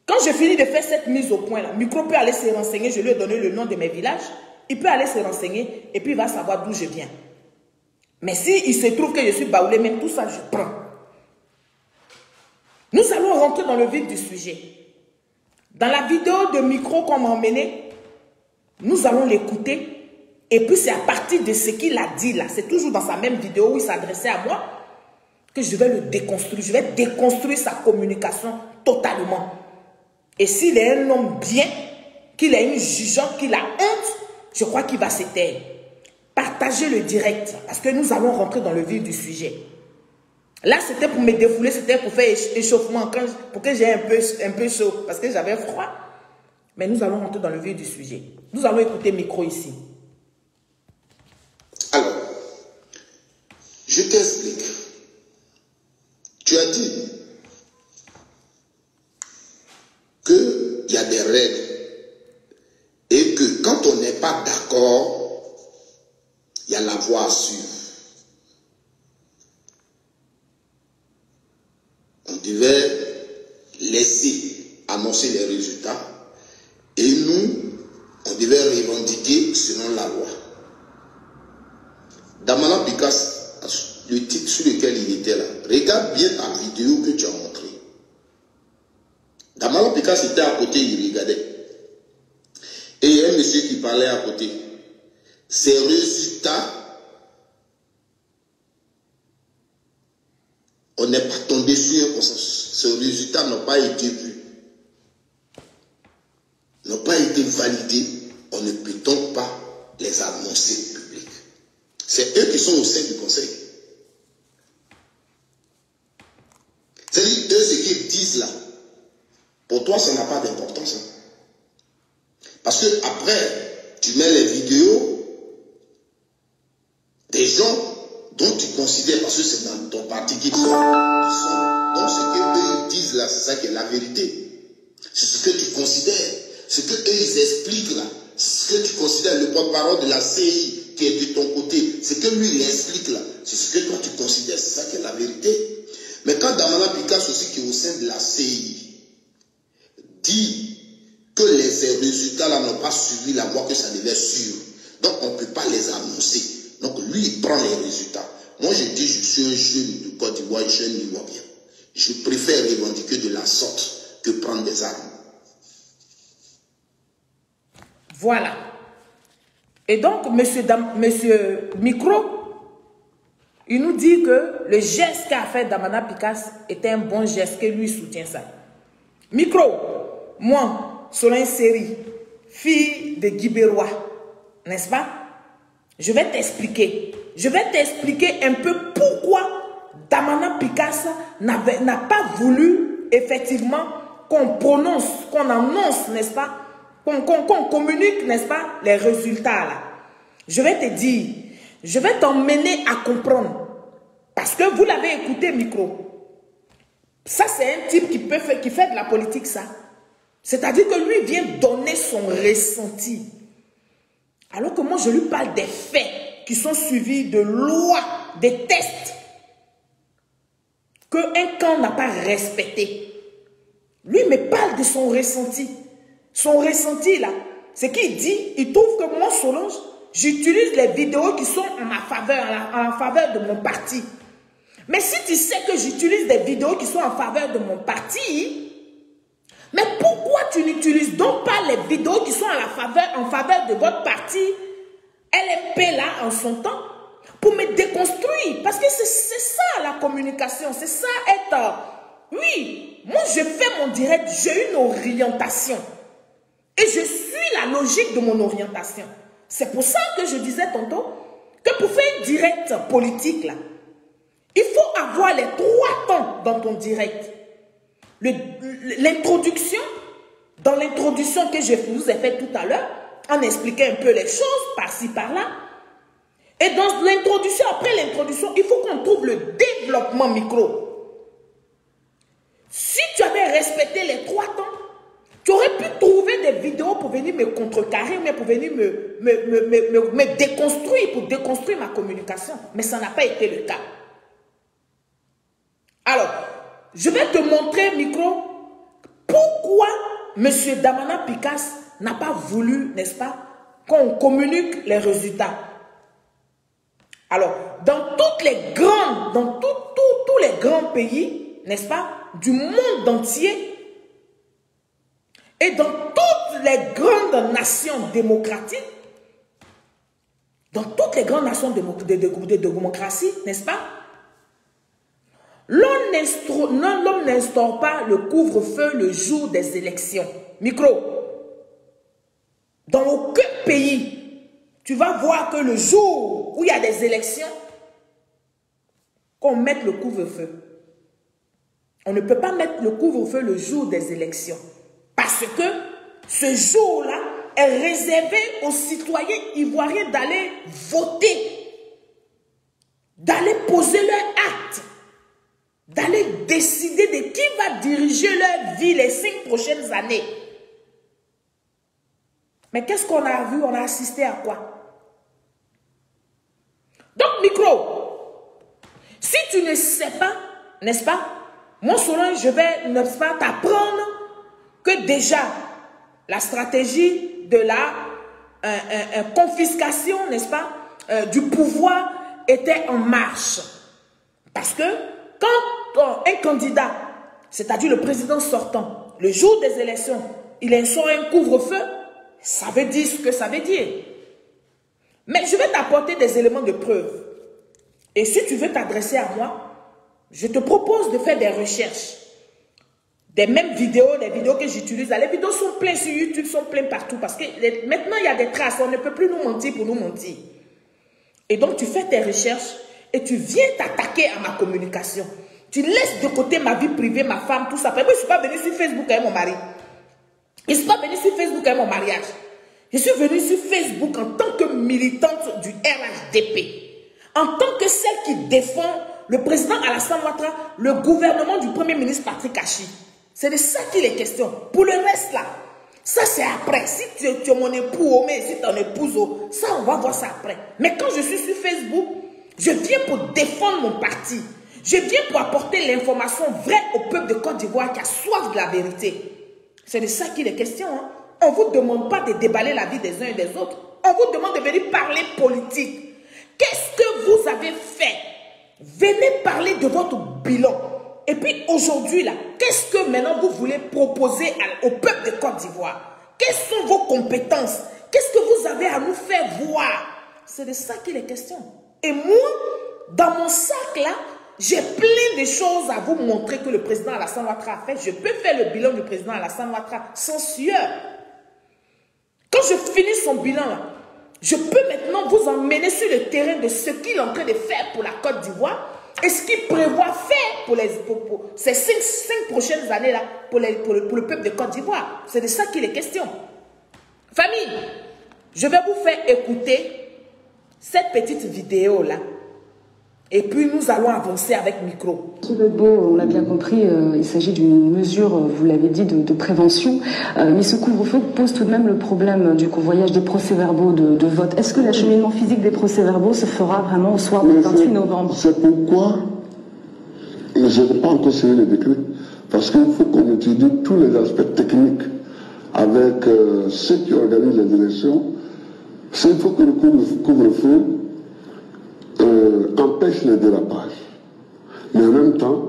Quand je finis de faire cette mise au point là, Micro peut aller se renseigner, je lui ai donné le nom de mes villages, il peut aller se renseigner et puis il va savoir d'où je viens. Mais si il se trouve que je suis baoulé, même tout ça, je prends. Nous allons rentrer dans le vif du sujet. Dans la vidéo de Micro qu'on m'a emmené, nous allons l'écouter. Et puis c'est à partir de ce qu'il a dit là, c'est toujours dans sa même vidéo où il s'adressait à moi, que je vais le déconstruire. Je vais déconstruire sa communication totalement. Et s'il est un homme bien, qu'il a une jugeante, qu'il a honte, je crois qu'il va se taire. Partagez le direct, parce que nous allons rentrer dans le vif du sujet. Là, c'était pour me défouler, c'était pour faire échauffement, pour que j'ai un peu chaud, parce que j'avais froid. Mais nous allons rentrer dans le vif du sujet. Nous allons écouter Micro ici. Alors, je t'explique. Tu as dit qu'il y a des règles et que quand on n'est pas d'accord, il y a la voie à suivre. On devait laisser annoncer les résultats et nous, on devait revendiquer selon la loi. Damana Picasse, le titre sur lequel il était là, regarde bien la vidéo que tu as montrée. Damana Picasse était à côté, il regardait. Et il y a un monsieur qui parlait à côté. Ces résultats, on n'est pas tombé sur un consensus. Ces résultats n'ont pas été vus, n'ont pas été validés. On ne peut donc pas les annoncer public. C'est eux qui sont au sein du conseil. C'est-à-dire, eux, ce qu'ils disent là, pour toi, ça n'a pas d'importance. Hein. Parce que après, tu mets les vidéos des gens dont tu considères, parce que c'est dans ton parti qu'ils sont. Donc ce qu'eux disent là, c'est ça qui est la vérité. C'est ce que tu considères. Ce qu'eux ils expliquent là, ce que tu considères le porte-parole de la CI qui est de ton côté, ce que lui il explique là, c'est ce que toi tu considères, c'est ça qui est la vérité. Mais quand Damana Picasse aussi qui est au sein de la CI dit que les résultats là n'ont pas suivi la voie que ça devait suivre, donc on ne peut pas les annoncer. Donc lui il prend les résultats. Moi je dis je suis un jeune de Côte d'Ivoire, jeune Ivoirien. Je préfère revendiquer de la sorte que prendre des armes. Voilà. Et donc, monsieur Micro, il nous dit que le geste qu'a fait Damana Picasse était un bon geste, que lui soutient ça. Micro, moi, Solange Seri, fille de Guibérois, n'est-ce pas? Je vais t'expliquer. Je vais t'expliquer un peu pourquoi Damana Picasse n'a pas voulu effectivement qu'on prononce, qu'on annonce, n'est-ce pas? Qu'on communique, n'est-ce pas, les résultats là. Je vais te dire, je vais t'emmener à comprendre. Parce que vous l'avez écouté, Micro. Ça, c'est un type qui fait de la politique, ça. C'est-à-dire que lui vient donner son ressenti. Alors que moi, je lui parle des faits qui sont suivis de lois, des tests qu'un camp n'a pas respecté. Lui me parle de son ressenti. Son ressenti là, c'est qu'il dit, il trouve que moi, Solange, j'utilise les vidéos qui sont en ma faveur, en faveur de mon parti. Mais si tu sais que j'utilise des vidéos qui sont en faveur de mon parti, mais pourquoi tu n'utilises donc pas les vidéos qui sont en faveur de votre parti, LMP là, en son temps, pour me déconstruire? Parce que c'est ça la communication, c'est ça être... Oui, moi je fais mon direct, j'ai une orientation. Et je suis la logique de mon orientation. C'est pour ça que je disais tantôt que pour faire un direct politique, là, il faut avoir les 3 temps dans ton direct. L'introduction, dans l'introduction que je vous ai faite tout à l'heure, on expliquait un peu les choses par-ci, par-là. Et dans l'introduction, après l'introduction, il faut qu'on trouve le développement Micro. Si tu avais respecté les 3 temps, tu aurais pu trouver des vidéos pour venir me contrecarrer, mais pour venir me déconstruire, pour déconstruire ma communication. Mais ça n'a pas été le cas. Alors, je vais te montrer, micro, pourquoi M. Damana Picasse n'a pas voulu, n'est-ce pas, qu'on communique les résultats. Alors, dans toutes les grandes, dans tous les grands pays, n'est-ce pas, du monde entier, et dans toutes les grandes nations démocratiques, dans toutes les grandes nations de démocratie, n'est-ce pas, l'homme n'instaure pas le couvre-feu le jour des élections. Micro, dans aucun pays, tu vas voir que le jour où il y a des élections, qu'on mette le couvre-feu. On ne peut pas mettre le couvre-feu le jour des élections. Parce que ce jour-là est réservé aux citoyens ivoiriens d'aller voter, d'aller poser leur acte, d'aller décider de qui va diriger leur vie les 5 prochaines années. Mais qu'est-ce qu'on a vu? On a assisté à quoi? Donc, micro, si tu ne sais pas, n'est-ce pas, mon souverain, je vais, n'est-ce pas, t'apprendre que déjà, la stratégie de la confiscation, n'est-ce pas, du pouvoir était en marche. Parce que quand un candidat, c'est-à-dire le président sortant, le jour des élections, il instaure un couvre-feu, ça veut dire ce que ça veut dire. Mais je vais t'apporter des éléments de preuve. Et si tu veux t'adresser à moi, je te propose de faire des recherches. Des mêmes vidéos, des vidéos que j'utilise. Les vidéos sont pleines sur YouTube, sont pleines partout. Parce que maintenant, il y a des traces. On ne peut plus nous mentir pour nous mentir. Et donc, tu fais tes recherches et tu viens t'attaquer à ma communication. Tu laisses de côté ma vie privée, ma femme, tout ça. Moi, je ne suis pas venue sur Facebook avec mon mari. Je ne suis pas venue sur Facebook avec mon mariage. Je suis venue sur Facebook en tant que militante du RHDP. En tant que celle qui défend le président Alassane Ouattara, le gouvernement du premier ministre Patrick Achi. C'est de ça qu'il est question. Pour le reste là, ça c'est après. Si tu es mon époux, mais si ton épouse, ça on va voir ça après. Mais quand je suis sur Facebook, je viens pour défendre mon parti. Je viens pour apporter l'information vraie au peuple de Côte d'Ivoire qui a soif de la vérité. C'est de ça qu'il est question. Hein? On ne vous demande pas de déballer la vie des uns et des autres. On vous demande de venir parler politique. Qu'est-ce que vous avez fait? Venez parler de votre bilan. Et puis aujourd'hui, là, qu'est-ce que maintenant vous voulez proposer au peuple de Côte d'Ivoire? Quelles sont vos compétences? Qu'est-ce que vous avez à nous faire voir? C'est de ça qu'il est question. Et moi, dans mon sac là, j'ai plein de choses à vous montrer que le président Alassane Ouattara a fait. Je peux faire le bilan du président Alassane Ouattara sans sueur. Quand je finis son bilan là, je peux maintenant vous emmener sur le terrain de ce qu'il est en train de faire pour la Côte d'Ivoire et ce qu'il prévoit faire pour ces 5 prochaines années-là pour le peuple de Côte d'Ivoire. C'est de ça qu'il est question. Famille, je vais vous faire écouter cette petite vidéo-là. Et puis nous allons avancer avec micro. M. Gbagbo, on l'a bien compris, il s'agit d'une mesure, vous l'avez dit, de prévention. Mais ce couvre-feu pose tout de même le problème du convoyage des procès-verbaux de vote. Est-ce que l'acheminement physique des procès-verbaux se fera vraiment au soir du 28 novembre? C'est pourquoi je n'ai pas encore signé le décret. Parce qu'il faut qu'on étudie tous les aspects techniques avec ceux qui organisent les élections. Il faut que le couvre-feu empêche les dérapages. Mais en même temps,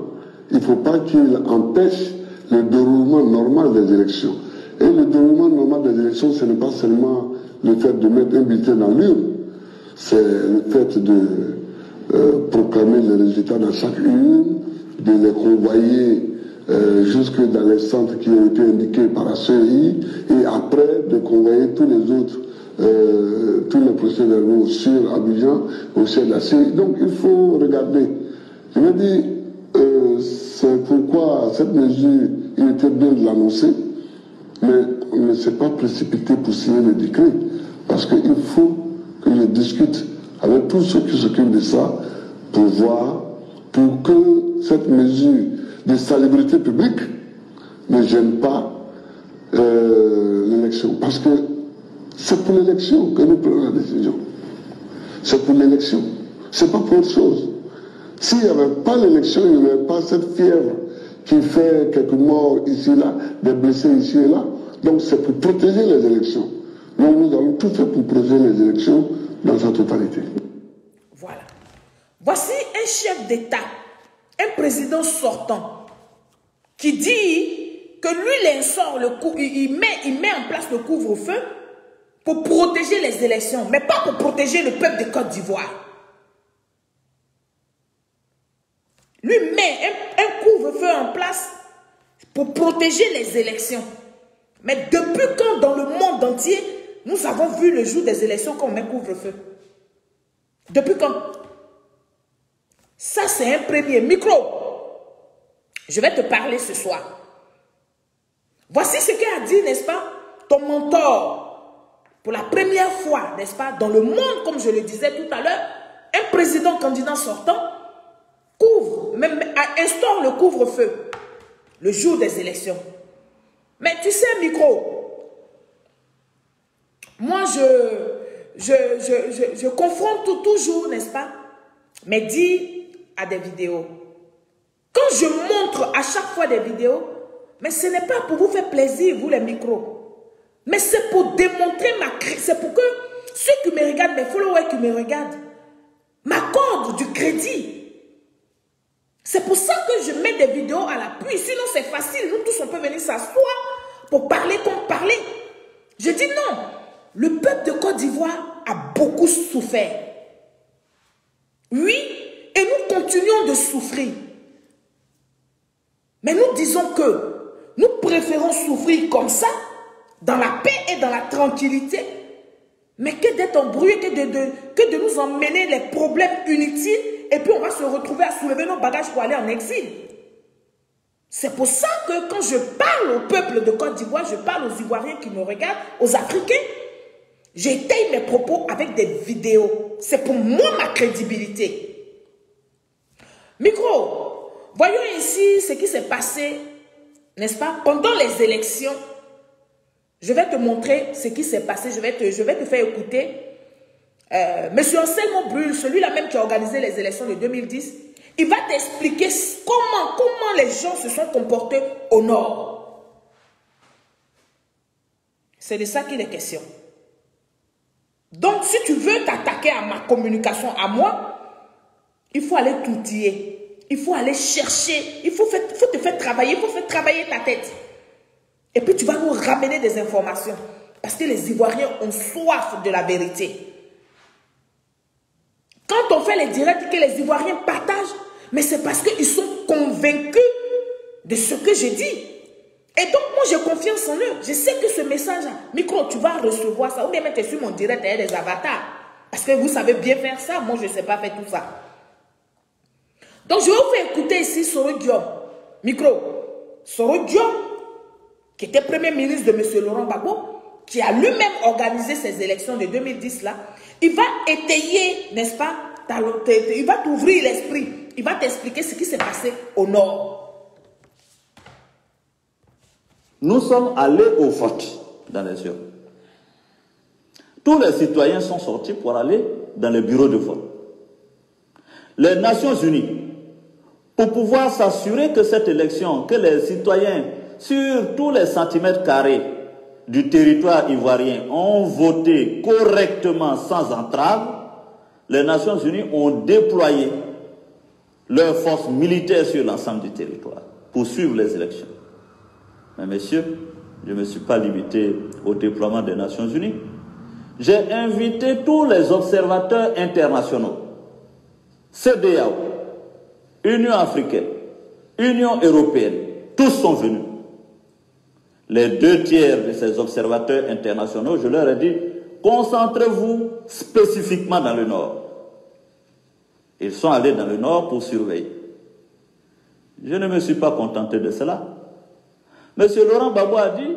il ne faut pas qu'il empêche le déroulement normal des élections. Et le déroulement normal des élections, ce n'est pas seulement le fait de mettre un bulletin dans l'urne, c'est le fait de proclamer les résultats dans chaque urne, de les convoyer jusque dans les centres qui ont été indiqués par la CEI, et après de convoyer tous les autres tous les procès-verbaux sur Abidjan, au sein de la CEI. Donc il faut regarder. Je me dis, c'est pourquoi cette mesure, il était bien de l'annoncer, mais on ne s'est pas précipité pour signer le décret, parce qu'il faut que je discute avec tous ceux qui s'occupent de ça, pour voir, pour que cette mesure de salubrité publique ne gêne pas l'élection. Parce que c'est pour l'élection que nous prenons la décision. C'est pour l'élection. C'est pas pour autre chose. S'il n'y avait pas l'élection, il n'y avait pas cette fièvre qui fait quelques morts ici et là, des blessés ici et là. Donc c'est pour protéger les élections. Donc nous allons tout faire pour protéger les élections dans sa totalité. Voilà. Voici un chef d'État, un président sortant, qui dit que lui, il met en place le couvre-feu pour protéger les élections, mais pas pour protéger le peuple de Côte d'Ivoire. Lui met un couvre-feu en place pour protéger les élections. Mais depuis quand dans le monde entier, nous avons vu le jour des élections qu'on met couvre-feu? Depuis quand? Ça, c'est un premier micro. Je vais te parler ce soir. Voici ce qu'a dit, n'est-ce pas, ton mentor. Pour la première fois, n'est-ce pas, dans le monde, comme je le disais tout à l'heure, un président candidat sortant instaure le couvre-feu le jour des élections. Mais tu sais, micro, moi, je confronte toujours, n'est-ce pas, mes dires à des vidéos. Quand je montre à chaque fois des vidéos, mais ce n'est pas pour vous faire plaisir, vous les micros, mais c'est pour démontrer c'est pour que ceux qui me regardent, mes followers qui me regardent, m'accordent du crédit. C'est pour ça que je mets des vidéos à l'appui. Sinon, c'est facile. Nous tous, on peut venir s'asseoir pour parler comme parler. Je dis non. Le peuple de Côte d'Ivoire a beaucoup souffert. Oui, et nous continuons de souffrir. Mais nous disons que nous préférons souffrir comme ça, dans la paix et dans la tranquillité, mais que d'être embrouillés, que de nous emmener les problèmes inutiles, et puis on va se retrouver à soulever nos bagages pour aller en exil. C'est pour ça que quand je parle au peuple de Côte d'Ivoire, je parle aux Ivoiriens qui me regardent, aux Africains, j'étaye mes propos avec des vidéos. C'est pour moi ma crédibilité. Micro, voyons ici ce qui s'est passé, n'est-ce pas, pendant les élections. Je vais te montrer ce qui s'est passé, je vais te faire écouter. Monsieur Anselmo Brûle, celui-là même qui a organisé les élections de 2010, il va t'expliquer comment les gens se sont comportés au Nord. C'est de ça qu'il est question. Donc, si tu veux t'attaquer à ma communication, à moi, il faut aller t'outiller. Il faut aller chercher. Il faut te faire travailler. Il faut faire travailler ta tête. Et puis, tu vas nous ramener des informations. Parce que les Ivoiriens ont soif de la vérité. Quand on fait les directs que les Ivoiriens partagent, mais c'est parce qu'ils sont convaincus de ce que je dis. Et donc, moi, j'ai confiance en eux. Je sais que ce message, micro, tu vas recevoir ça. Ou bien mettre sur mon direct, il y a des avatars. Parce que vous savez bien faire ça. Moi, je ne sais pas faire tout ça. Donc, je vais vous faire écouter ici Soro Diom. Micro. Soro Diom, qui était premier ministre de M. Laurent Gbagbo, qui a lui-même organisé ces élections de 2010 là, il va étayer, n'est-ce pas, il va t'ouvrir l'esprit, il va t'expliquer ce qui s'est passé au Nord. Nous sommes allés au vote dans les urnes. Tous les citoyens sont sortis pour aller dans les bureaux de vote. Les Nations Unies, pour pouvoir s'assurer que cette élection, que les citoyens sur tous les centimètres carrés du territoire ivoirien ont voté correctement sans entrave, les Nations Unies ont déployé leurs forces militaires sur l'ensemble du territoire pour suivre les élections. Mais messieurs, je ne me suis pas limité au déploiement des Nations Unies. J'ai invité tous les observateurs internationaux, CEDEAO, Union africaine, Union européenne, tous sont venus. Les 2/3 de ces observateurs internationaux, je leur ai dit, concentrez-vous spécifiquement dans le Nord. Ils sont allés dans le Nord pour surveiller. Je ne me suis pas contenté de cela. Monsieur Laurent Gbagbo a dit,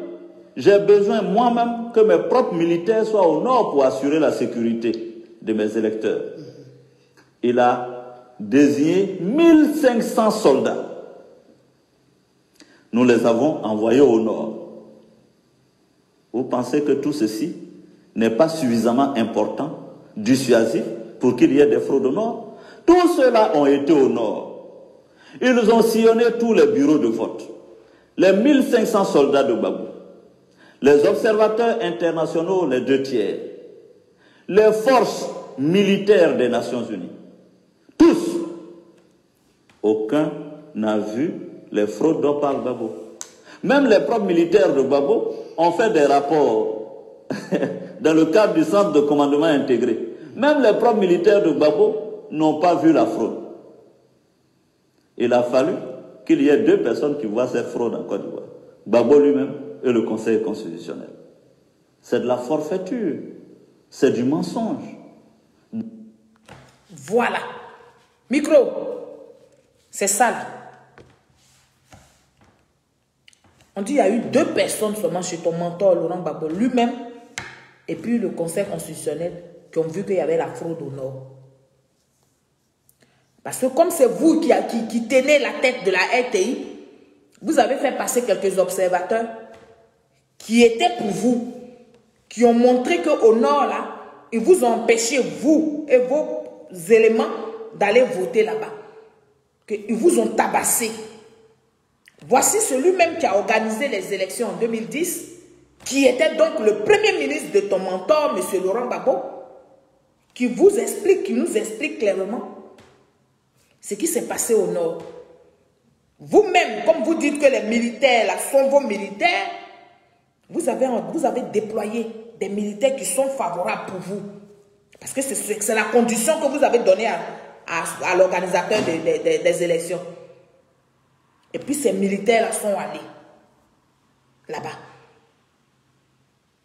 j'ai besoin moi-même que mes propres militaires soient au Nord pour assurer la sécurité de mes électeurs. Il a désigné 1500 soldats. Nous les avons envoyés au Nord. Vous pensez que tout ceci n'est pas suffisamment important, dissuasif, pour qu'il y ait des fraudes au Nord? Tous ceux-là ont été au nord. Ils ont sillonné tous les bureaux de vote. Les 1500 soldats de Gbagbo. Les observateurs internationaux, les 2/3. Les forces militaires des Nations Unies. Tous. Aucun n'a vu les fraudes dont parle Gbagbo. Même les propres militaires de Gbagbo ont fait des rapports dans le cadre du centre de commandement intégré. Même les propres militaires de Gbagbo n'ont pas vu la fraude. Il a fallu qu'il y ait 2 personnes qui voient cette fraude en Côte d'Ivoire. Gbagbo lui-même et le Conseil constitutionnel. C'est de la forfaiture. C'est du mensonge. Voilà. Micro. C'est ça. On dit qu'il y a eu 2 personnes seulement chez ton mentor, Laurent Gbagbo, lui-même, et puis le Conseil constitutionnel, qui ont vu qu'il y avait la fraude au Nord. Parce que comme c'est vous qui tenez la tête de la RTI, vous avez fait passer quelques observateurs qui étaient pour vous, qui ont montré qu'au Nord, là, ils vous ont empêché, vous et vos éléments, d'aller voter là-bas. Ils vous ont tabassé. Voici celui-même qui a organisé les élections en 2010, qui était donc le premier ministre de ton mentor, M. Laurent Gbagbo, qui vous explique, qui nous explique clairement ce qui s'est passé au Nord. Vous-même, comme vous dites que les militaires là sont vos militaires, vous avez déployé des militaires qui sont favorables pour vous. Parce que c'est la condition que vous avez donnée à l'organisateur des élections. Et puis ces militaires-là sont allés là-bas.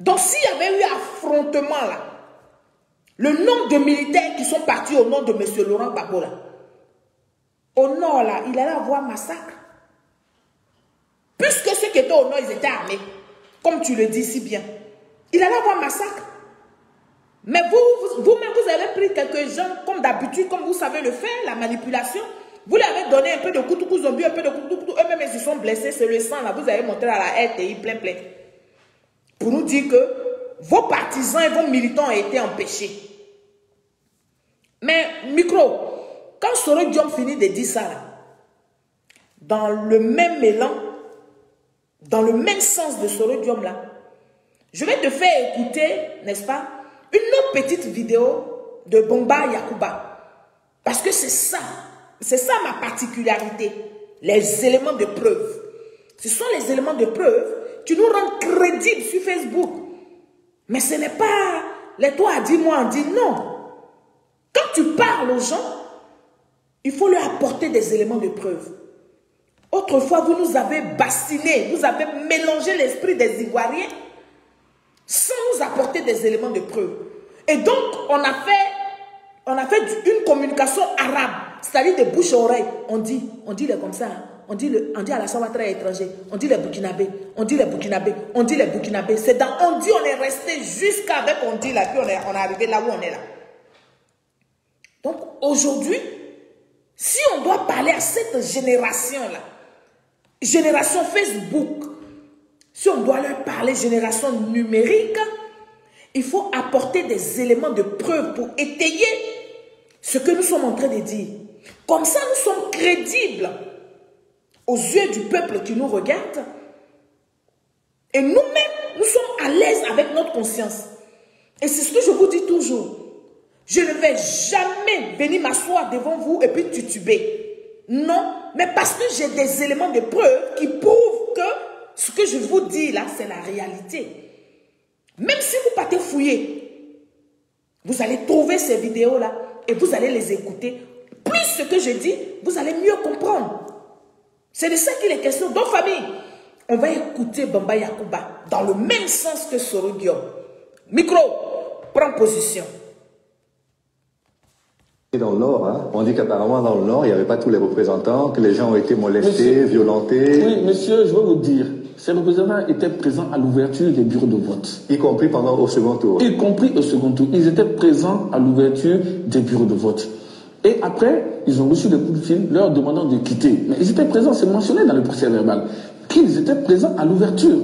Donc s'il y avait eu affrontement là, le nombre de militaires qui sont partis au nom de M. Laurent Gbagbo là, au nord là, il allait avoir massacre. Puisque ceux qui étaient au nord, ils étaient armés, comme tu le dis si bien. Il allait avoir massacre. Mais vous-même, vous avez pris quelques gens, comme d'habitude, comme vous savez le faire, la manipulation. Vous leur avez donné un peu de coutou zombie, un peu de coutou, eux-mêmes ils se sont blessés, c'est le sang là, vous avez montré à la RTI plein. Pour nous dire que vos partisans et vos militants ont été empêchés. Mais, micro, quand Soro Diom finit de dire ça là, dans le même élan, dans le même sens de Soro Diom là, je vais te faire écouter, n'est-ce pas, une autre petite vidéo de Bomba Yakuba. Parce que c'est ça ma particularité, les éléments de preuve. Ce sont les éléments de preuve qui nous rendent crédibles sur Facebook. Mais ce n'est pas les toi a dit, moi a dit, non. Quand tu parles aux gens, il faut leur apporter des éléments de preuve. Autrefois, vous nous avez bassinés, vous avez mélangé l'esprit des Ivoiriens sans nous apporter des éléments de preuve. Et donc, on a fait une communication arabe, c'est-à-dire de bouche à oreille. On dit les comme ça, hein. On dit à la Sawatra étranger, on dit les Burkinabés, on dit les Burkinabés, on dit les Burkinabés. C'est dans on dit, on est resté jusqu'à avec on dit là, puis on est arrivé là où on est là. Donc, aujourd'hui, si on doit parler à cette génération-là, génération Facebook, si on doit leur parler génération numérique, il faut apporter des éléments de preuve pour étayer ce que nous sommes en train de dire. Comme ça, nous sommes crédibles aux yeux du peuple qui nous regarde. Et nous-mêmes, nous sommes à l'aise avec notre conscience. Et c'est ce que je vous dis toujours. Je ne vais jamais venir m'asseoir devant vous et puis tituber. Non, mais parce que j'ai des éléments de preuve qui prouvent que ce que je vous dis là, c'est la réalité. Même si vous partez fouiller, vous allez trouver ces vidéos-là et vous allez les écouter. Plus ce que je dis, vous allez mieux comprendre. C'est de ça qu'il est question. Donc, famille, on va écouter Bomba Yakuba dans le même sens que Soro Diom. Micro, prends position. Dans le Nord, hein, on dit qu'apparemment dans le Nord, il n'y avait pas tous les représentants, que les gens ont été molestés, violentés. Oui, monsieur, je vais vous dire, ces représentants étaient présents à l'ouverture des bureaux de vote. Y compris au second tour. Y compris au second tour. Ils étaient présents à l'ouverture des bureaux de vote. Et après, ils ont reçu des coups de fil leur demandant de quitter. Mais ils étaient présents, c'est mentionné dans le procès verbal, qu'ils étaient présents à l'ouverture.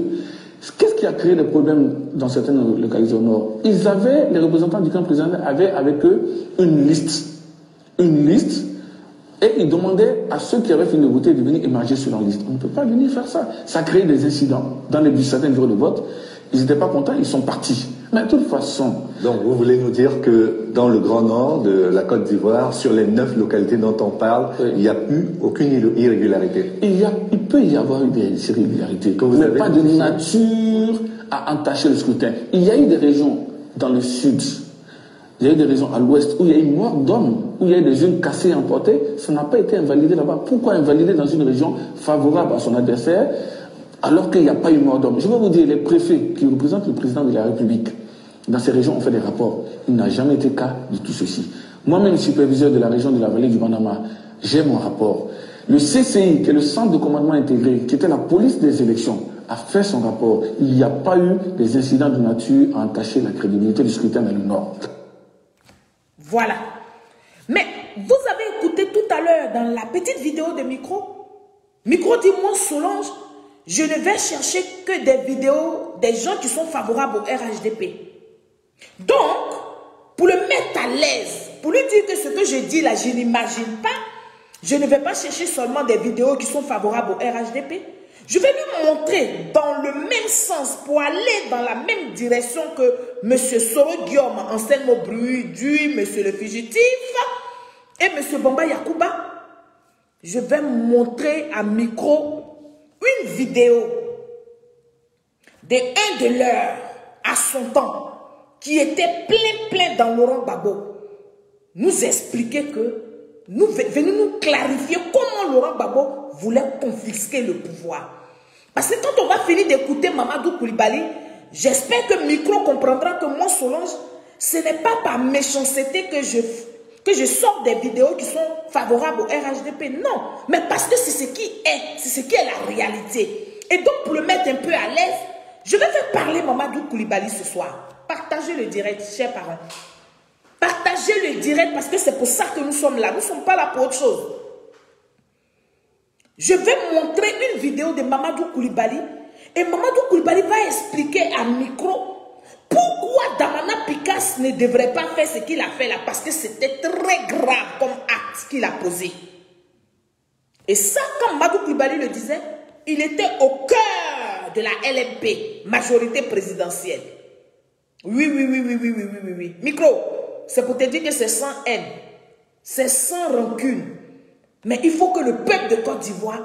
Qu'est-ce qui a créé des problèmes dans certaines localités au Nord? Les représentants du camp président avaient avec eux une liste. une liste et il demandait à ceux qui avaient fini de voter de venir émarger sur leur liste. On ne peut pas venir faire ça. Ça a créé des incidents dans certains bureaux de vote. Ils n'étaient pas contents, ils sont partis. Mais de toute façon... Donc vous voulez nous dire que dans le Grand Nord de la Côte d'Ivoire, sur les 9 localités dont on parle, il n'y a eu aucune irrégularité? Il peut y avoir eu des irrégularités, mais pas de nature à entacher le scrutin. Il y a eu des régions dans le sud, il y a eu des régions à l'ouest où il y a eu mort d'hommes, où il y a eu des jeunes cassés et emportés. Ça n'a pas été invalidé là-bas. Pourquoi invalider dans une région favorable à son adversaire alors qu'il n'y a pas eu mort d'homme? Je vais vous dire, les préfets qui représentent le président de la République, dans ces régions, on fait des rapports. Il n'a jamais été cas de tout ceci. Moi-même, superviseur de la région de la vallée du Banama, j'ai mon rapport. Le CCI, qui est le Centre de commandement intégré, qui était la police des élections, a fait son rapport. Il n'y a pas eu des incidents de nature à entacher la crédibilité du scrutin dans le Nord. Voilà. Mais vous avez écouté tout à l'heure dans la petite vidéo de Micro. Micro dit, moi, Solange, je ne vais chercher que des vidéos des gens qui sont favorables au RHDP. Donc, pour le mettre à l'aise, pour lui dire que ce que je dis là, je n'imagine pas, je ne vais pas chercher seulement des vidéos qui sont favorables au RHDP. Je vais lui montrer dans le même sens, pour aller dans la même direction que M. Soro Guillaume, anciennement Brudu, M. le fugitif et M. Bamba Yakuba. Je vais montrer à Micro une vidéo de un de leurs à son temps qui était plein dans Laurent Gbagbo, nous expliquer que venez nous clarifier comment Laurent Gbagbo voulait confisquer le pouvoir. Parce que quand on va finir d'écouter Mamadou Koulibaly, j'espère que Micro comprendra que moi, Solange, ce n'est pas par méchanceté que je sors des vidéos qui sont favorables au RHDP. Non, mais parce que c'est ce qui est la réalité. Et donc, pour le mettre un peu à l'aise, je vais faire parler Mamadou Koulibaly ce soir. Partagez le direct, chers parents. Partagez le direct parce que c'est pour ça que nous sommes là. Nous ne sommes pas là pour autre chose. Je vais montrer une vidéo de Mamadou Koulibaly et Mamadou Koulibaly va expliquer à Micro pourquoi Damana Picasse ne devrait pas faire ce qu'il a fait là, parce que c'était très grave comme acte qu'il a posé. Et ça, comme Mamadou Koulibaly le disait, il était au cœur de la LMP, majorité présidentielle. Oui. Micro, c'est pour te dire que c'est sans haine, c'est sans rancune. Mais il faut que le peuple de Côte d'Ivoire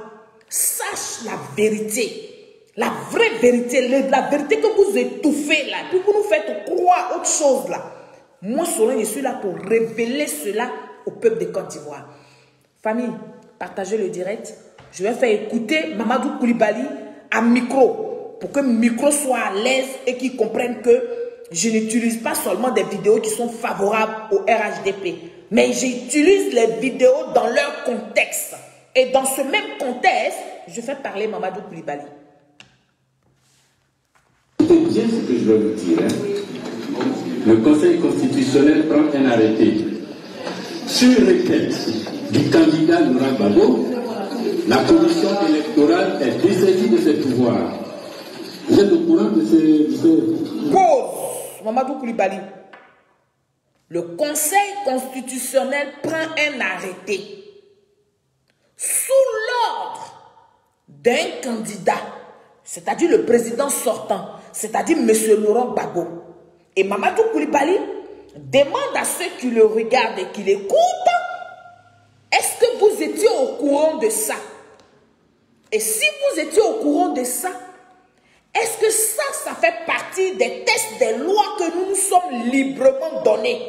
sache la vérité. La vraie vérité, la vérité que vous étouffez là, puis vous nous faites croire autre chose là. Moi, Solange, je suis là pour révéler cela au peuple de Côte d'Ivoire. Famille, partagez le direct. Je vais faire écouter Mamadou Koulibaly à Micro, pour que Micro soit à l'aise et qu'il comprenne que je n'utilise pas seulement des vidéos qui sont favorables au RHDP, mais j'utilise les vidéos dans leur contexte. Et dans ce même contexte, je fais parler Mamadou Koulibaly. C'est bien ce que je dois vous dire. Le Conseil constitutionnel prend un arrêté. Sur requête du candidat Laurent Gbagbo, la commission électorale est dessaisie de ses pouvoirs. Vous êtes au courant de ces... Pause, Mamadou Koulibaly. Le Conseil constitutionnel prend un arrêté sous l'ordre d'un candidat, c'est-à-dire le président sortant, c'est-à-dire M. Laurent Gbagbo. Et Mamadou Koulibaly demande à ceux qui le regardent et qui l'écoutent, est-ce que vous étiez au courant de ça? Et si vous étiez au courant de ça, est-ce que ça fait partie des tests des lois que nous nous sommes librement donnés?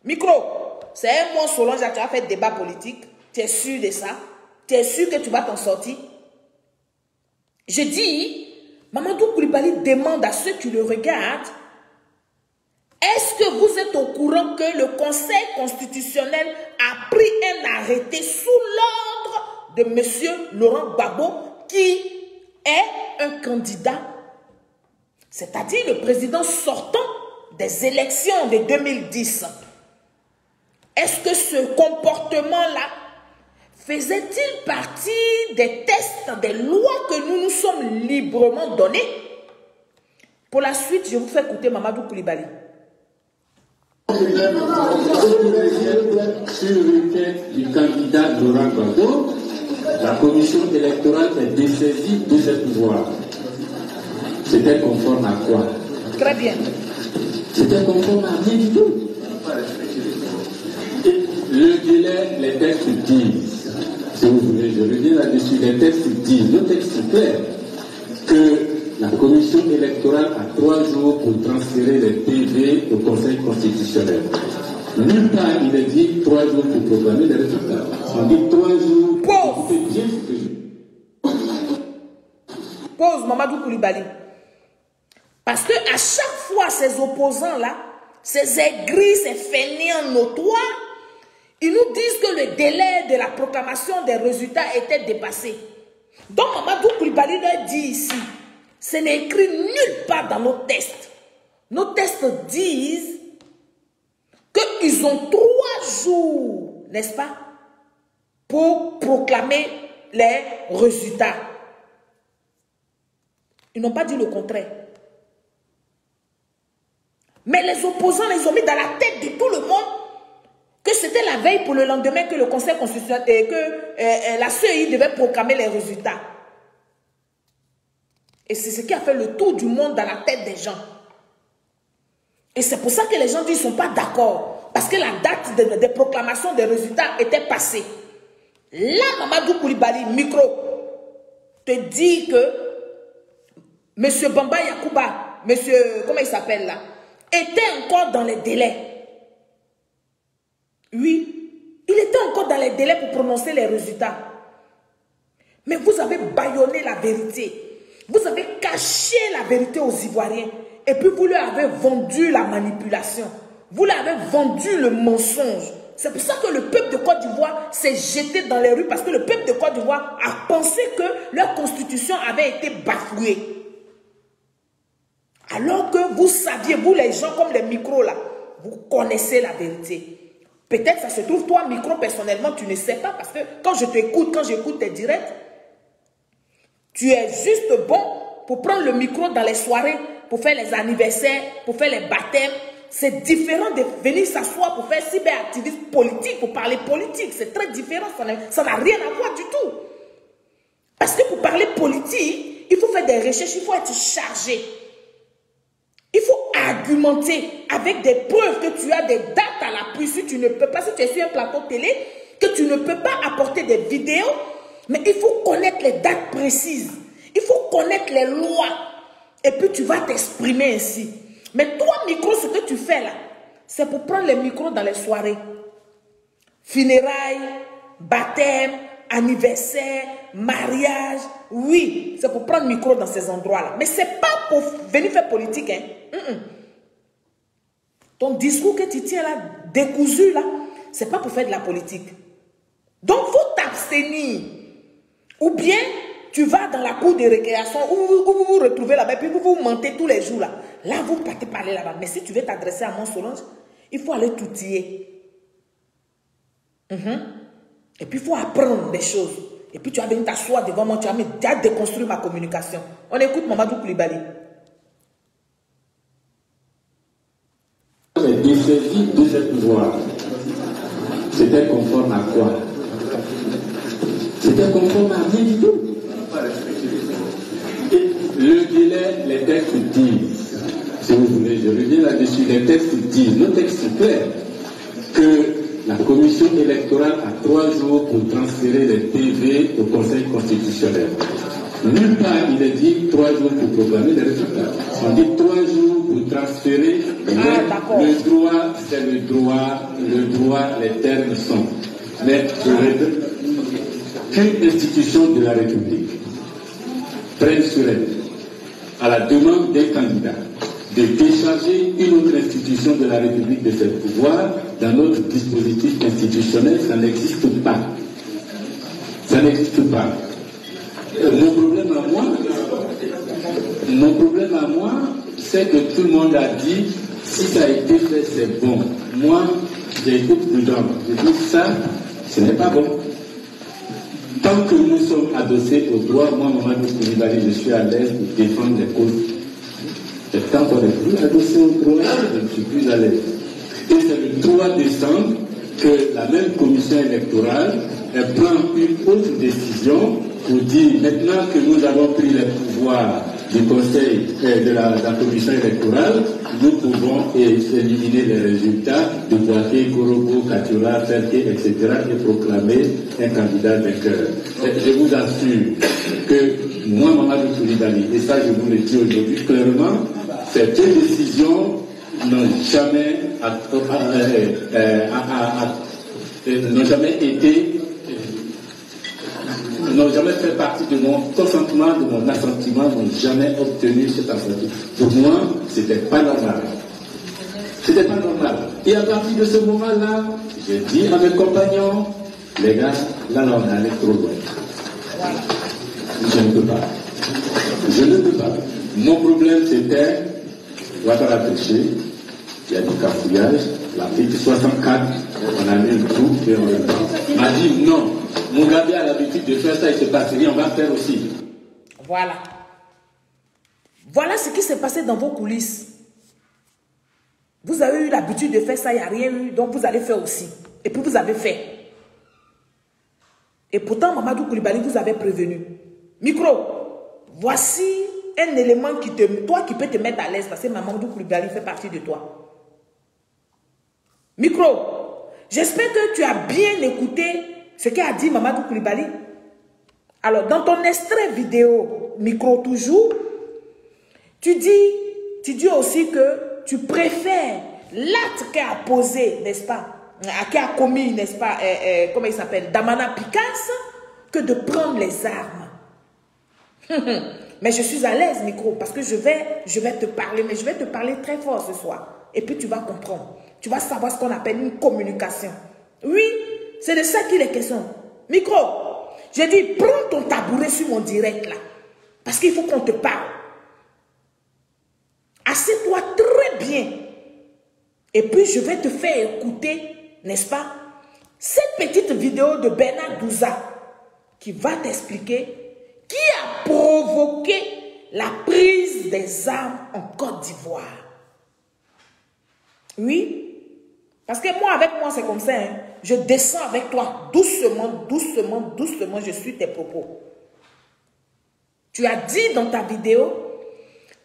Micro, c'est un mois Solange, tu as fait débat politique. Tu es sûr de ça? Tu es sûr que tu vas t'en sortir? Je dis, Mamadou Koulibaly demande à ceux qui le regardent, est-ce que vous êtes au courant que le Conseil constitutionnel a pris un arrêté sous l'ordre de M. Laurent Gbagbo, qui est un candidat, c'est-à-dire le président sortant des élections de 2010. Est-ce que ce comportement-là faisait-il partie des tests, des lois que nous nous sommes librement donnés? Pour la suite, je vous fais écouter Mamadou Koulibaly. Sur requête du candidat Laurent Gbagbo, la commission électorale est dessaisie de ses pouvoirs. C'était conforme à quoi? Très bien. C'était conforme à rien du tout. Le délai, les textes disent, si vous voulez, je reviens là-dessus, les textes disent, le texte est clair, que la commission électorale a 3 jours pour transférer les PV au Conseil constitutionnel. Nulle part il est dit 3 jours pour proclamer les résultats. On dit 3 jours pour bien ce que je... Pause, Mamadou Koulibaly. Parce que à chaque fois, ces opposants-là, ces aigris, ces fainéants notoires, ils nous disent que le délai de la proclamation des résultats était dépassé. Donc Mamadou Koulibaly leur dit ici, ce n'est écrit nulle part dans nos tests. Nos tests disent qu'ils ont 3 jours, n'est-ce pas, pour proclamer les résultats. Ils n'ont pas dit le contraire. Mais les opposants les ont mis dans la tête de tout le monde que c'était la veille pour le lendemain que le Conseil constitutionnel et que la CEI devait proclamer les résultats. Et c'est ce qui a fait le tour du monde dans la tête des gens. Et c'est pour ça que les gens disent qu'ils ne sont pas d'accord. Parce que la date de proclamation des résultats était passée. Là, Mamadou Koulibaly, micro, te dit que M. Bamba Yakouba, M. comment il s'appelle là, était encore dans les délais. Oui, il était encore dans les délais pour prononcer les résultats. Mais vous avez bâillonné la vérité. Vous avez caché la vérité aux Ivoiriens. Et puis vous leur avez vendu la manipulation. Vous leur avez vendu le mensonge. C'est pour ça que le peuple de Côte d'Ivoire s'est jeté dans les rues. Parce que le peuple de Côte d'Ivoire a pensé que leur constitution avait été bafouée. Alors que vous saviez, vous les gens comme les micros là, vous connaissez la vérité. Peut-être ça se trouve, toi micro personnellement, tu ne sais pas. Parce que quand je t'écoute, quand j'écoute tes directs, tu es juste bon pour prendre le micro dans les soirées, pour faire les anniversaires, pour faire les baptêmes. C'est différent de venir s'asseoir pour faire cyberactivisme politique, pour parler politique. C'est très différent, ça n'a rien à voir du tout. Parce que pour parler politique, il faut faire des recherches, il faut être chargé. Il faut argumenter avec des preuves que tu as des dates à l'appui. Si tu ne peux pas, si tu es sur un plateau télé, que tu ne peux pas apporter des vidéos, mais il faut connaître les dates précises. Il faut connaître les lois. Et puis tu vas t'exprimer ainsi. Mais toi, micro, ce que tu fais là, c'est pour prendre les micros dans les soirées. Funérailles, baptême, anniversaire, mariage. Oui, c'est pour prendre le micro dans ces endroits-là. Mais ce n'est pas pour venir faire politique. Hein. Ton discours que tu tiens là, décousu là, ce n'est pas pour faire de la politique. Donc, il faut t'abstenir. Ou bien, tu vas dans la cour de récréation où vous vous retrouvez là-bas, puis vous vous mentez tous les jours là. Là, vous partez parler là-bas. Mais si tu veux t'adresser à Mont Solange, il faut aller t'outiller. Et puis, il faut apprendre des choses. Et puis, tu vas venir t'asseoir devant moi, tu vas déconstruire ma communication. On écoute Mamadou Koulibaly. Les dessaisies de ce pouvoir, c'était conforme à quoi? C'était conforme à rien du tout. Le délai, les textes disent, si vous voulez, je reviens là-dessus, les textes disent, le texte est clair, que la commission électorale a 3 jours pour transférer les PV au Conseil constitutionnel. Nulle part il est dit 3 jours pour proclamer les résultats. On dit 3 jours pour transférer. Le droit, c'est le droit, les termes sont. Mais qu'une institution de la République prenne sur elle, à la demande des candidats, de décharger une autre institution de la République de ses pouvoirs dans notre dispositif institutionnel, ça n'existe pas. Ça n'existe pas. Mon problème à moi, c'est que tout le monde a dit, si ça a été fait, c'est bon. Moi, j'ai été prudent. Je dis ça, ce n'est pas bon. Tant que nous sommes adossés au droit, moi, Mamadou Koulibaly, je suis à l'aise pour défendre les causes. Et tant qu'on est plus adossé au droit, je ne suis plus à l'aise. Et c'est le 3 décembre que la même commission électorale prend une autre décision pour dire maintenant que nous avons pris les pouvoirs du conseil de la commission électorale, nous pouvons éliminer les résultats de Boaké, Korogo, Katoula, Ferké, etc. et proclamer un candidat vainqueur. Je vous assure que moi, Mamadou Koulibaly, et ça je vous le dis aujourd'hui clairement, ces deux décisions n'ont jamais n'ont jamais fait partie de mon consentement, de mon assentiment, n'ont jamais obtenu cet assentiment. Pour moi, c'était pas normal. C'était pas normal. Et à partir de ce moment-là, j'ai dit à mes compagnons, les gars, là on est allé trop loin. Je ne peux pas. Je ne peux pas. Mon problème c'était, Ouattara Péché, il y a du cafouillage, l'article 64, on a mis le tout et on m'a dit non. Mugabe a l'habitude de faire ça, il se passe rien, on va faire aussi. Voilà. Voilà ce qui s'est passé dans vos coulisses. Vous avez eu l'habitude de faire ça, il n'y a rien eu, donc vous allez faire aussi. Et puis vous avez fait. Et pourtant, Mamadou Koulibaly vous avait prévenu. Micro, voici un élément qui peut te mettre à l'aise parce que Mamadou Koulibaly fait partie de toi. Micro, j'espère que tu as bien écouté ce qu'a dit Mamadou Koulibaly. Alors, dans ton extrait vidéo, Micro toujours, tu dis aussi que tu préfères l'acte qu'a posé, n'est-ce pas, qu'a commis, n'est-ce pas, comment il s'appelle, Damana Picasse, que de prendre les armes. Mais je suis à l'aise, Micro, parce que je vais te parler, mais je vais te parler très fort ce soir. Et puis tu vas comprendre. Tu vas savoir ce qu'on appelle une communication. Oui, c'est de ça qu'il est question. Micro, j'ai dit, prends ton tabouret sur mon direct là. Parce qu'il faut qu'on te parle. Assieds-toi très bien. Et puis je vais te faire écouter, n'est-ce pas, cette petite vidéo de Bernard Douza qui va t'expliquer qui a provoqué la prise des armes en Côte d'Ivoire. Oui. Parce que moi, avec moi, c'est comme ça. Hein. Je descends avec toi doucement, doucement, doucement. Je suis tes propos. Tu as dit dans ta vidéo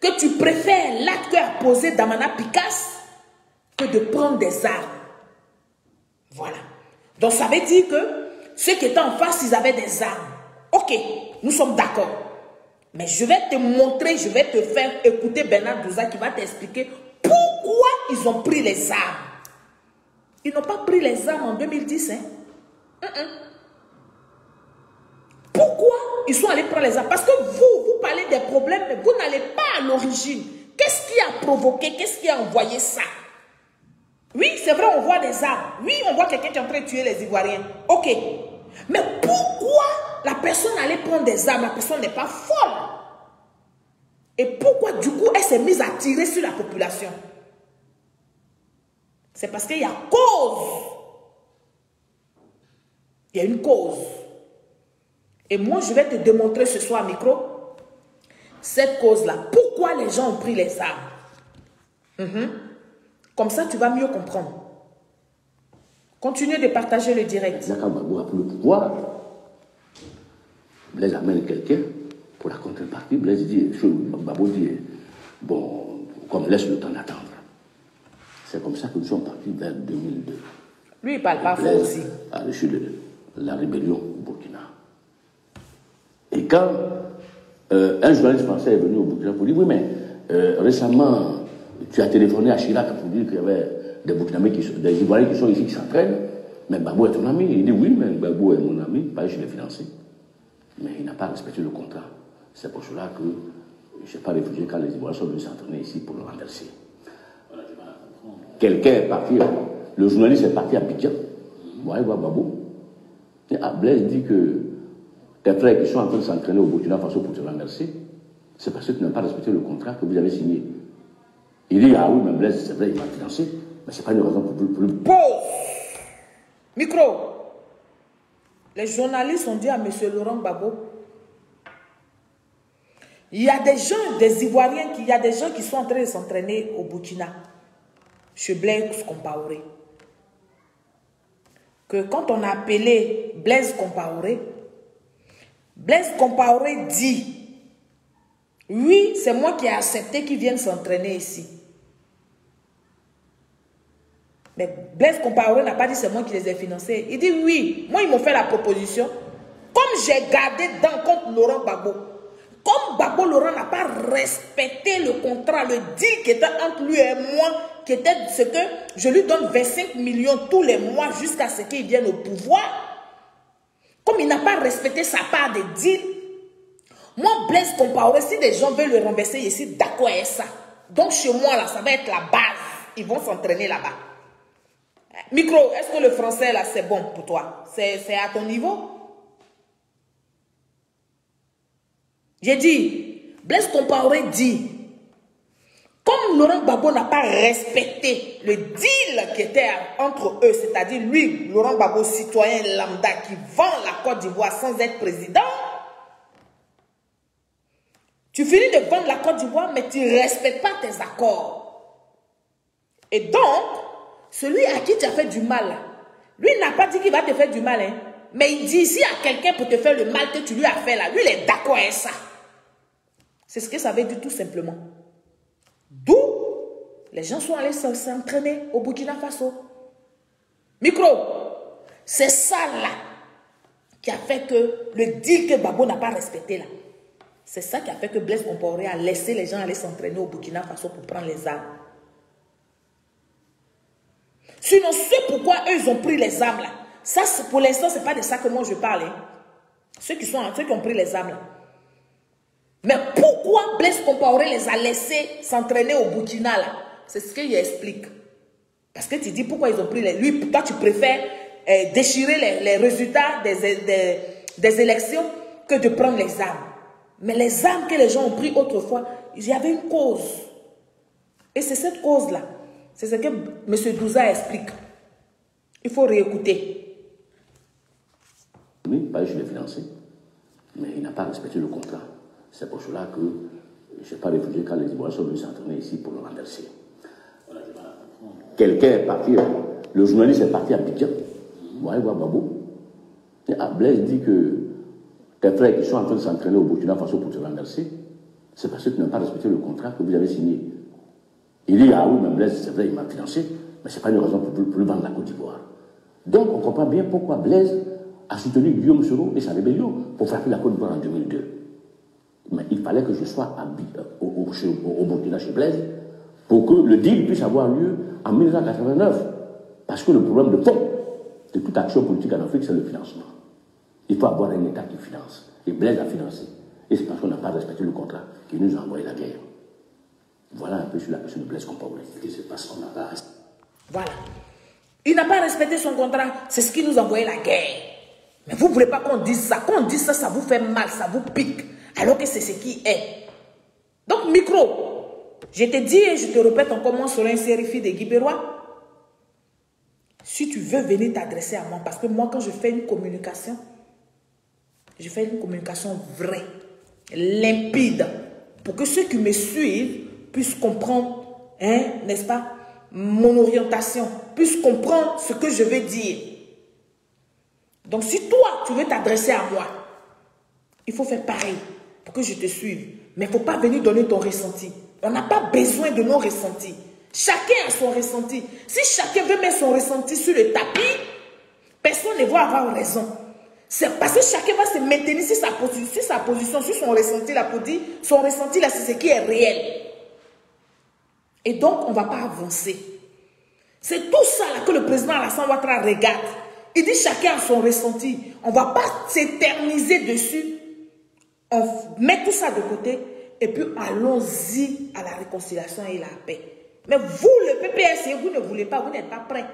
que tu préfères l'acte qu'a posé Damana Picasse que de prendre des armes. Voilà. Donc, ça veut dire que ceux qui étaient en face, ils avaient des armes. Ok, nous sommes d'accord. Mais je vais te montrer, je vais te faire écouter Bernard Douza qui va t'expliquer pourquoi ils ont pris les armes. Ils n'ont pas pris les armes en 2010. Hein? Pourquoi ils sont allés prendre les armes? Parce que vous parlez des problèmes, mais vous n'allez pas à l'origine. Qu'est-ce qui a provoqué? Qu'est-ce qui a envoyé ça? Oui, c'est vrai, on voit des armes. Oui, on voit quelqu'un qui est en train de tuer les Ivoiriens. Ok. Mais pourquoi la personne allait prendre des armes? La personne n'est pas folle. Et pourquoi, du coup, elle s'est mise à tirer sur la population? C'est parce qu'il y a cause. Il y a une cause. Et moi, je vais te démontrer ce soir, Micro, cette cause-là. Pourquoi les gens ont pris les armes? Comme ça, tu vas mieux comprendre. Continuez de partager le direct. Zaka Babou a pris le pouvoir. Blaise amène quelqu'un pour la contrepartie. Blaise dit, Babou dit, bon, comme laisse le temps d'attendre. C'est comme ça que nous sommes partis vers 2002. Lui, il ne parle pas faux aussi. À l'issue de la rébellion au Burkina. Et quand un journaliste français est venu au Burkina pour dire, oui, mais récemment, tu as téléphoné à Chirac pour dire qu'il y avait des Burkinabés, des Ivoiriens qui sont ici, qui s'entraînent. Mais Babou est ton ami. Il dit, oui, mais Babou est mon ami, pas je l'ai financé. Mais il n'a pas respecté le contrat. C'est pour cela que je ne suis pas réfugié quand les Ivoiriens sont venus s'entraîner ici pour le renverser. Quelqu'un est parti, le journaliste est parti à Abidjan, voir Babou. Et Blaise dit que tes frères qui sont en train de s'entraîner au Burkina Faso pour te renverser, c'est parce que tu n'as pas respecté le contrat que vous avez signé. Il dit, ah oui, mais Blaise, c'est vrai, il m'a financé, mais ce n'est pas une raison pour le... Pause. Micro. Les journalistes ont dit à M. Laurent Gbagbo, il y a des gens, des Ivoiriens, il y a des gens qui sont en train de s'entraîner au Burkina. chez Blaise Compaoré. Que quand on a appelé Blaise Compaoré dit, oui, c'est moi qui ai accepté qu'ils viennent s'entraîner ici. Mais Blaise Compaoré n'a pas dit c'est moi qui les ai financés. Il dit oui, moi ils m'ont fait la proposition. Comme j'ai gardé dans contre Laurent Gbagbo, comme Gbagbo Laurent n'a pas respecté le contrat, le deal qui était entre lui et moi, qui était ce que je lui donne 25 millions tous les mois jusqu'à ce qu'il vienne au pouvoir. Comme il n'a pas respecté sa part de deal, moi, Blaise Compaoré, si des gens veulent le renverser ici, d'accord avec ça. Donc chez moi, là, ça va être la base. Ils vont s'entraîner là-bas. Micro, est-ce que le français, là, c'est bon pour toi? C'est à ton niveau? J'ai dit, Blaise Compaoré dit, comme Laurent Gbagbo n'a pas respecté le deal qui était entre eux, c'est-à-dire lui, Laurent Gbagbo, citoyen lambda qui vend la Côte d'Ivoire sans être président, tu finis de vendre la Côte d'Ivoire, mais tu ne respectes pas tes accords. Et donc, celui à qui tu as fait du mal, lui n'a pas dit qu'il va te faire du mal, hein, mais il dit, s'il y a quelqu'un pour te faire le mal que tu lui as fait là, lui il est d'accord avec ça. C'est ce que ça veut dire tout simplement. D'où les gens sont allés s'entraîner au Burkina Faso. Micro, c'est ça là qui a fait que le deal que Gbagbo n'a pas respecté là. C'est ça qui a fait que Blaise Compaoré a laissé les gens aller s'entraîner au Burkina Faso pour prendre les armes. Sinon, c'est pourquoi eux, ils ont pris les armes là. Ça, pour l'instant, ce n'est pas de ça que moi je parle. Hein. Ceux qui ont pris les armes là. Mais pourquoi Blaise Compaoré les a laissés s'entraîner au Burkina là? C'est ce qu'il explique. Parce que tu dis pourquoi ils ont pris les... Lui, toi, tu préfères déchirer les résultats des élections que de prendre les armes. Mais les armes que les gens ont pris autrefois, il y avait une cause. Et c'est cette cause-là. C'est ce que M. Douza explique. Il faut réécouter. Oui, je l'ai financé. Mais il n'a pas respecté le contrat. C'est pour cela que je n'ai pas réfugié quand les Ivoiriens sont venus s'entraîner ici pour le renverser. Quelqu'un est parti, le journaliste est parti à Abidjan. Vous allez voir Gbagbo. Et Blaise dit que tes frères qui sont en train de s'entraîner au Burkina Faso pour te renverser, c'est parce que tu n'as pas respecté le contrat que vous avez signé. Il dit, ah oui, mais Blaise, c'est vrai, il m'a financé, mais ce n'est pas une raison pour lui vendre la Côte d'Ivoire. Donc, on comprend bien pourquoi Blaise a soutenu Guillaume Soro et sa rébellion pour frapper la Côte d'Ivoire en 2002. Mais il fallait que je sois au Burkina chez Blaise pour que le deal puisse avoir lieu en 1989. Parce que le problème de fond de toute action politique en Afrique, c'est le financement. Il faut avoir un État qui finance. Et Blaise a financé. Et c'est parce qu'on n'a pas respecté le contrat qu'il nous a envoyé la guerre. Voilà un peu sur la question de Blaise Compaoré. C'est parce qu'on n'a pas respecté. Voilà. Il n'a pas respecté son contrat. C'est ce qui nous a envoyé la guerre. Mais vous ne voulez pas qu'on dise ça. Quand on dit ça, ça vous fait mal, ça vous pique. Alors que c'est ce qui est. Donc, micro, je te dis et je te répète encore, moi, sur un sérifi de Guy Bérois. Si tu veux venir t'adresser à moi, parce que moi, quand je fais une communication, je fais une communication vraie, limpide, pour que ceux qui me suivent puissent comprendre, hein, n'est-ce pas, mon orientation, puissent comprendre ce que je veux dire. Donc, si toi, tu veux t'adresser à moi, il faut faire pareil pour que je te suive. Mais il ne faut pas venir donner ton ressenti. On n'a pas besoin de nos ressentis. Chacun a son ressenti. Si chacun veut mettre son ressenti sur le tapis, personne ne va avoir raison. C'est parce que chacun va se maintenir sur sa position, sur son ressenti là, pour dire son ressenti là, c'est ce qui est réel. Et donc, on ne va pas avancer. C'est tout ça là que le président Alassane Ouattara regarde. Il dit chacun a son ressenti. On ne va pas s'éterniser dessus. On met tout ça de côté et puis allons-y à la réconciliation et la paix. Mais vous, le PPS, vous ne voulez pas, vous n'êtes pas prêts.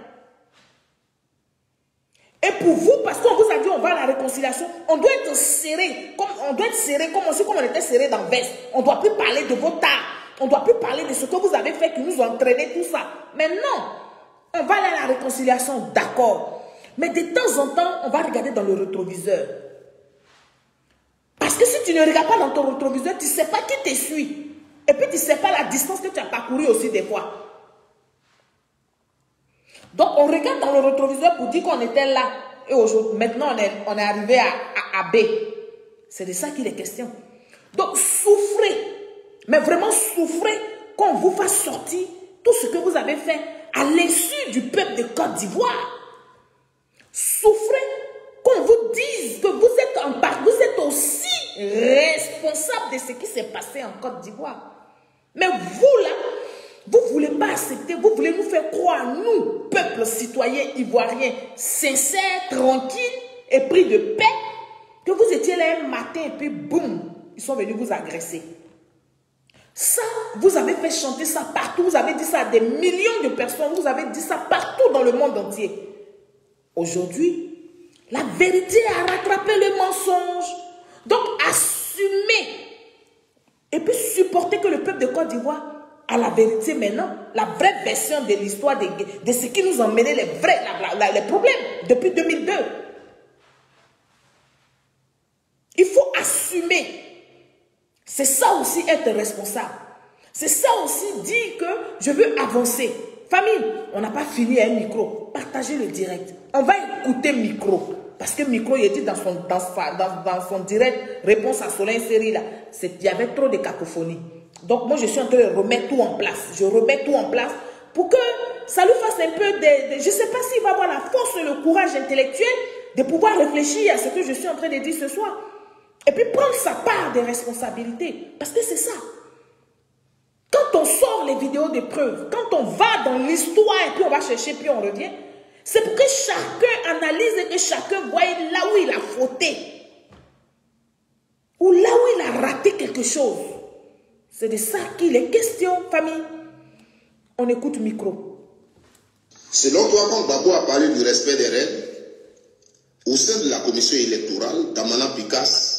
Et pour vous, parce qu'on vous a dit on va à la réconciliation, on doit être serré, comme on était serré dans Vest. On ne doit plus parler de vos tares. On ne doit plus parler de ce que vous avez fait qui nous ont entraîné tout ça. Mais non, on va aller à la réconciliation, d'accord. Mais de temps en temps, on va regarder dans le rétroviseur. Parce que si tu ne regardes pas dans ton rétroviseur, tu ne sais pas qui te suit. Et puis tu ne sais pas la distance que tu as parcourue aussi des fois. Donc, on regarde dans le rétroviseur pour dire qu'on était là. Et aujourd'hui, maintenant, on est arrivé à B. C'est de ça qu'il est question. Donc, souffrez. Mais vraiment souffrez qu'on vous fasse sortir tout ce que vous avez fait à l'insu du peuple de Côte d'Ivoire. Souffrez qu'on vous dise que vous êtes aussi responsable de ce qui s'est passé en Côte d'Ivoire. Mais vous là, vous ne voulez pas accepter, vous voulez nous faire croire, nous, peuple citoyen ivoirien, sincère, tranquille, et pris de paix, que vous étiez là un matin et puis boum, ils sont venus vous agresser. Ça, vous avez fait chanter ça partout, vous avez dit ça à des millions de personnes, vous avez dit ça partout dans le monde entier. Aujourd'hui, la vérité a rattrapé le mensonge. Donc, assumez et puis supporter que le peuple de Côte d'Ivoire a la vérité maintenant, la vraie version de l'histoire de ce qui nous a mené les problèmes depuis 2002. Il faut assumer. C'est ça aussi être responsable. C'est ça aussi dire que je veux avancer. Famille, on n'a pas fini un micro. Partagez le direct. On va écouter micro. Parce que micro, il dit dans son direct, réponse à Solin Série là, il y avait trop de cacophonie. Donc moi, je suis en train de remettre tout en place. Je remets tout en place pour que ça lui fasse un peu de je ne sais pas s'il va avoir la force et le courage intellectuel de pouvoir réfléchir à ce que je suis en train de dire ce soir. Et puis prendre sa part de responsabilité. Parce que c'est ça. Quand on sort les vidéos de preuves, quand on va dans l'histoire et puis on va chercher, puis on revient, c'est pour que chacun analyse et que chacun voie là où il a fauté. Ou là où il a raté quelque chose. C'est de ça qu'il est question, famille. On écoute micro. Selon toi, quand Babo a parlé du respect des règles, au sein de la commission électorale, Damana Picasse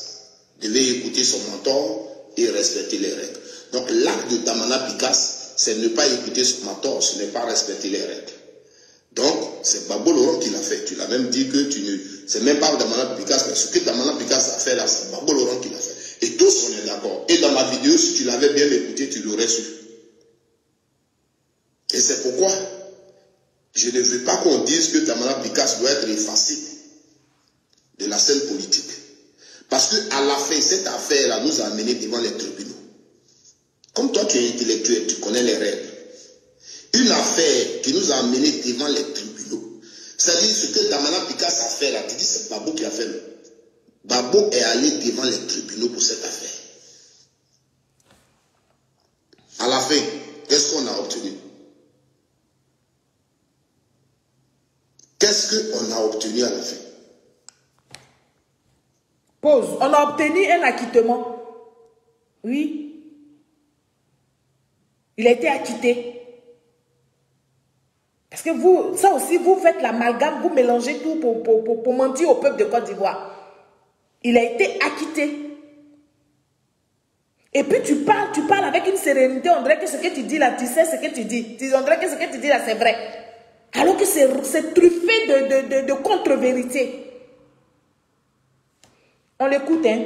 devait écouter son mentor et respecter les règles. Donc l'acte de Damana Picasse, c'est ne pas écouter son mentor, ce n'est pas respecter les règles. Donc, c'est Babo Laurent qui l'a fait. Tu l'as même dit que c'est même pas Damana Picasse, mais ce que Damana Picasse a fait là, c'est Babo Laurent qui l'a fait. Et tous, on est d'accord. Et dans ma vidéo, si tu l'avais bien écouté, tu l'aurais su. Et c'est pourquoi je ne veux pas qu'on dise que Damana Picasse doit être effacé de la scène politique. Parce qu'à la fin, cette affaire-là nous a amenés devant les tribunaux. Comme toi, tu es intellectuel, tu connais les règles. Une affaire qui nous a amenés devant les tribunaux. C'est-à-dire ce que Damana Picasse a fait là, tu dis c'est Babo qui a fait. Babo est allé devant les tribunaux pour cette affaire. À la fin, qu'est-ce qu'on a obtenu? Qu'est-ce qu'on a obtenu à la fin? Pause. On a obtenu un acquittement. Oui. Il a été acquitté. Parce que vous, ça aussi, vous faites l'amalgame, vous mélangez tout pour mentir au peuple de Côte d'Ivoire. Il a été acquitté. Et puis tu parles avec une sérénité, on dirait que ce que tu dis là, tu sais ce que tu dis. On dirait que ce que tu dis là, c'est vrai. Alors que c'est truffé de contre-vérité. On l'écoute, hein.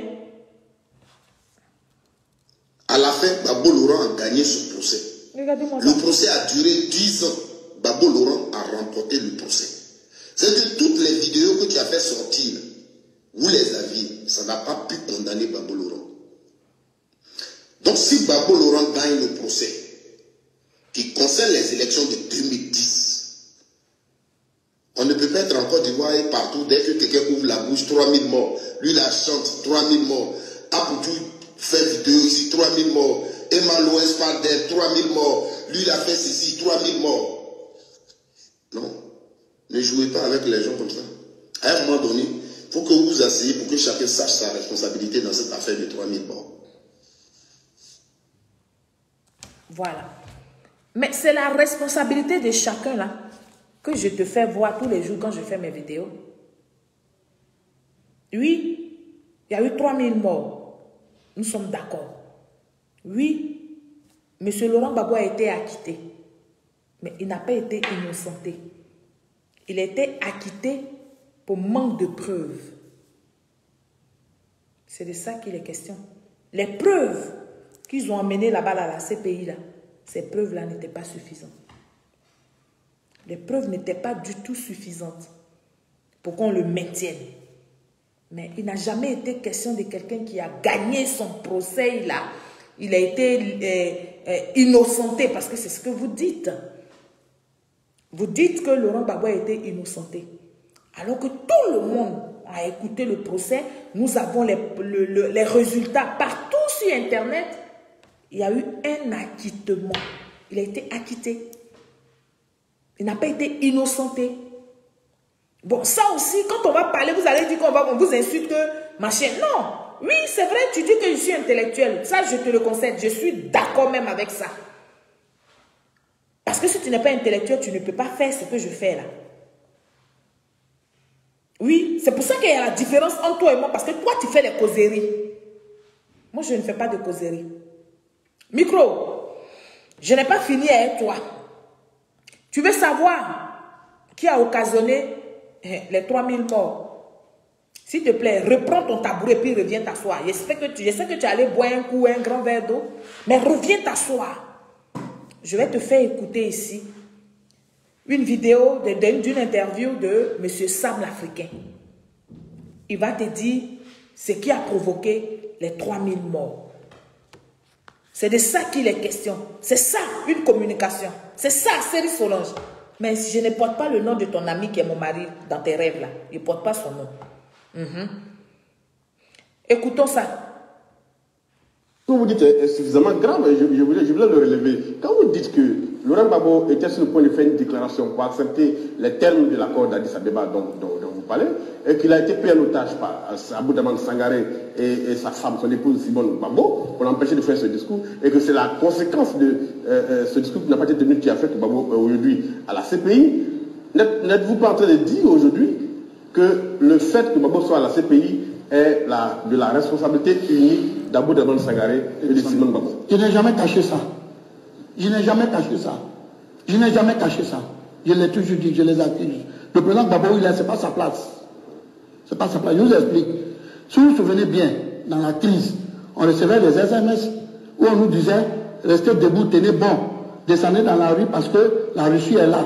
À la fin, Babo Laurent a gagné ce procès. Le procès a duré 10 ans. Babo Laurent a remporté le procès. C'est que toutes les vidéos que tu as fait sortir, vous les aviez, ça n'a pas pu condamner Babo Laurent. Donc si Babo Laurent gagne le procès, qui concerne les élections de 2010, on ne peut pas être en Côte d'Ivoire et partout, dès que quelqu'un ouvre la bouche, 3000 morts. Lui, la chante, 3000 morts. Apoutou fait vidéo ici, 3000 morts. Emma Loès parle d'elle, 3000 morts. Lui, il a fait ceci, 3000 morts. Non. Ne jouez pas avec les gens comme ça. À un moment donné, il faut que vous vous asseyez pour que chacun sache sa responsabilité dans cette affaire de 3000 morts. Voilà. Mais c'est la responsabilité de chacun là que je te fais voir tous les jours quand je fais mes vidéos. Oui, il y a eu 3000 morts. Nous sommes d'accord. Oui, M. Laurent Gbagbo a été acquitté. Mais il n'a pas été innocenté. Il a été acquitté pour manque de preuves. C'est de ça qu'il est question. Les preuves qu'ils ont amenées là-bas, à la CPI, là, ces preuves-là n'étaient pas suffisantes. les preuves n'étaient pas du tout suffisantes pour qu'on le maintienne. Mais il n'a jamais été question de quelqu'un qui a gagné son procès. Il a été innocenté, parce que c'est ce que vous dites. Vous dites que Laurent Gbagbo a été innocenté. Alors que tout le monde a écouté le procès, nous avons les résultats partout sur Internet. Il y a eu un acquittement. Il a été acquitté. Il n'a pas été innocenté. Bon, ça aussi, quand on va parler, vous allez dire qu'on vous insulte, machin. Non, oui, c'est vrai, tu dis que je suis intellectuel. Ça, je te le concède. Je suis d'accord même avec ça. Parce que si tu n'es pas intellectuel, tu ne peux pas faire ce que je fais là. Oui, c'est pour ça qu'il y a la différence entre toi et moi. Parce que toi, tu fais les causeries. Moi, je ne fais pas de causeries. Micro, je n'ai pas fini avec toi. Tu veux savoir qui a occasionné les 3000 morts? S'il te plaît, reprends ton tabouret puis reviens t'asseoir. Je sais que tu allais boire un coup, un grand verre d'eau, mais reviens t'asseoir. Je vais te faire écouter ici une vidéo d'une interview de M. Sam l'Africain. Il va te dire ce qui a provoqué les 3000 morts. C'est de ça qu'il est question. C'est ça, une communication. C'est ça, Série Solange. Mais je ne porte pas le nom de ton ami qui est mon mari dans tes rêves là. Je ne porte pas son nom. Écoutons ça. Ce que vous dites est suffisamment grave, je voulais le relever. Quand vous dites que Laurent Gbagbo était sur le point de faire une déclaration pour accepter les termes de l'accord d'Addis Abeba dont vous parlez, et qu'il a été pris en otage par Abou-Daman Sangaré et sa femme, son épouse Simone Gbagbo, pour l'empêcher de faire ce discours, et que c'est la conséquence de ce discours qui n'a pas été tenu qui a fait que Gbagbo aujourd'hui à la CPI. N'êtes-vous pas en train de dire aujourd'hui que le fait que Gbagbo soit à la CPI est de la responsabilité unique d'Abou-Daman Sangaré et de Simone Gbagbo? Je n'ai jamais caché ça. Je n'ai jamais caché ça. Je n'ai jamais caché ça. Je l'ai toujours dit, je les accuse. Le président Gbagbo, c'est pas sa place. C'est pas sa place. Je vous explique. Si vous vous souvenez bien, dans la crise, on recevait des SMS où on nous disait restez debout, tenez bon, descendez dans la rue parce que la Russie est là,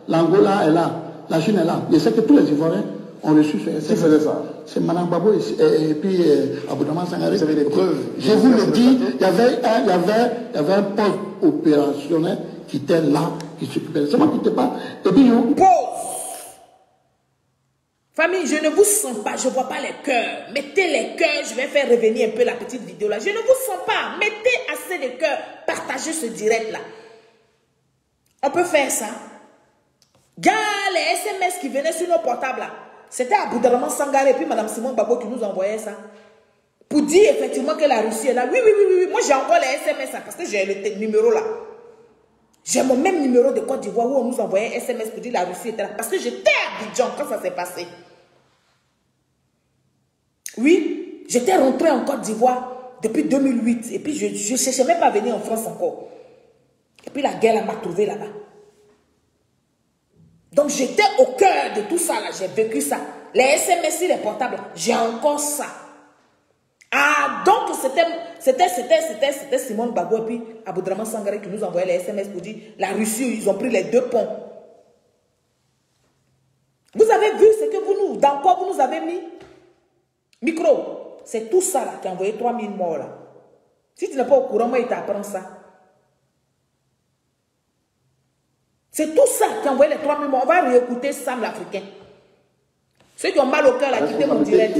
l'Angola est là, la Chine est là. Je sais que tous les Ivoiriens ont reçu ce SMS. Qui faisait ça? C'est Mme Gbagbo et puis Abou-Daman Sangaré. Vous avez des preuves? Je vous le dis, il y avait un poste opérationnel qui était là, qui s'occupait. C'est moi qui n'étais pas. Et puis pause. Famille, je ne vous sens pas, je ne vois pas les cœurs. Mettez les cœurs, je vais faire revenir un peu la petite vidéo là. Je ne vous sens pas. Mettez assez de cœurs, partagez ce direct là. On peut faire ça. Regarde les SMS qui venaient sur nos portables là. C'était Abou-Daman Sangaré et puis Mme Simone Gbagbo qui nous envoyait ça. Pour dire effectivement que la Russie est là. Oui. Moi j'ai encore les SMS là, parce que j'ai le numéro là. J'ai mon même numéro de Côte d'Ivoire où on nous envoyait SMS pour dire la Russie était là. Parce que j'étais à Abidjan quand ça s'est passé. Oui, j'étais rentrée en Côte d'Ivoire depuis 2008. Et puis je ne cherchais même pas à venir en France encore. Et puis la guerre m'a trouvé là-bas. Donc j'étais au cœur de tout ça là. J'ai vécu ça. Les SMS, les portables, j'ai encore ça. Ah, donc c'était Simone Gbagbo et puis Abou-Daman Sangaré qui nous envoyait les SMS pour dire la Russie, ils ont pris les 2 ponts. Vous avez vu ce que dans quoi vous nous avez mis? Micro, c'est tout ça là qui a envoyé 3000 morts là. Si tu n'es pas au courant, moi il t'apprend ça. C'est tout ça qui a envoyé les 3000 morts. On va réécouter Sam l'Africain. Ceux qui ont mal au cœur là, quittez mon direct.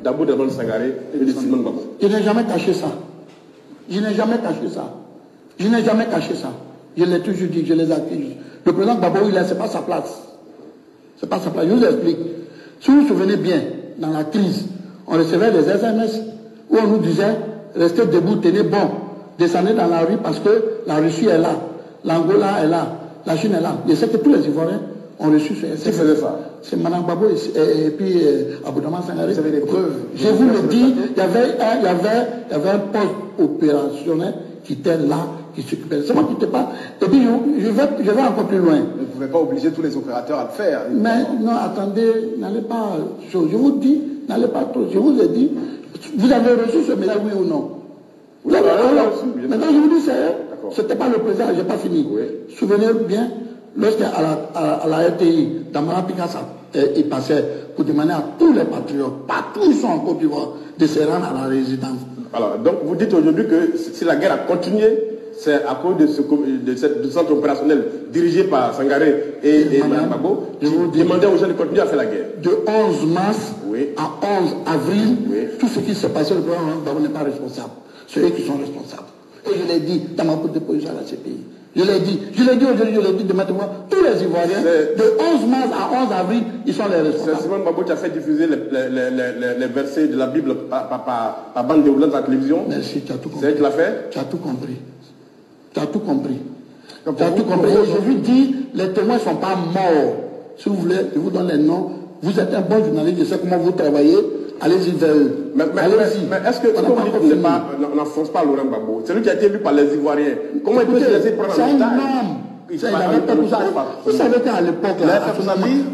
D'Abou-Daman Sangaré et de Simone Gbagbo. Je n'ai jamais caché ça. Je n'ai jamais caché ça. Je n'ai jamais caché ça. Je l'ai toujours dit, je les accuse. Le président Gbagbo, c'est pas sa place. C'est pas sa place. Je vous explique. Si vous vous souvenez bien, dans la crise, on recevait des SMS où on nous disait restez debout, tenez bon, descendez dans la rue parce que la Russie est là, l'Angola est là, la Chine est là. Je sais que tous les Ivoiriens ont reçu ce SMS. Qui faisait ça? C'est Mme Gbagbo et puis Abou-Daman Sangaré. Vous avez des preuves? Je vous le dis, il y avait un poste opérationnel qui était là, qui s'occupait. C'est moi qui n'étais pas. Et puis je vais encore plus loin. Vous ne pouvez pas obliger tous les opérateurs à le faire. Mais non, attendez, n'allez pas. Je vous dis, n'allez pas trop. Je vous ai dit, vous avez reçu ce message, oui ou non? Vous avez reçu. Maintenant, je vous dis, c'était pas le président, je n'ai pas fini. Oui. Souvenez-vous bien, lorsqu'à la RTI, Damara Picasso il passait pour demander à tous les patriotes, partout ils sont en Côte d'Ivoire, de se rendre à la résidence. Alors, donc vous dites aujourd'hui que si la guerre a continué, c'est à cause de ce centre opérationnel dirigé par Sangaré et Mme Gbagbo qui demandait aux gens de continuer à faire la guerre. De 11 mars à 11 avril, tout ce qui s'est passé, le président Gbagbo n'est pas responsable. C'est eux qui sont responsables. Et je l'ai dit dans ma de position à la CPI. Je l'ai dit aujourd'hui, je l'ai dit demain, tous les Ivoiriens, de 11 mars à 11 avril, ils sont les responsables. C'est Simon Gbagbo qui a fait diffuser les versets de la Bible par bande déroulante à la télévision. Merci, tu as tout compris. C'est elle qui l'a fait? Tu as tout compris. Tu as tout compris. Tu as tout compris. Et je vous dis, les témoins ne sont pas morts. Si vous voulez, je vous donne les noms. Vous êtes un bon journaliste, je sais comment vous travaillez. Allez-y vers eux. Mais est-ce que on n'enfonce pas Laurent Gbagbo? C'est lui qui a été élu par les Ivoiriens. Comment il peut se laisser prendre en otage? Vous savez qu'à l'époque,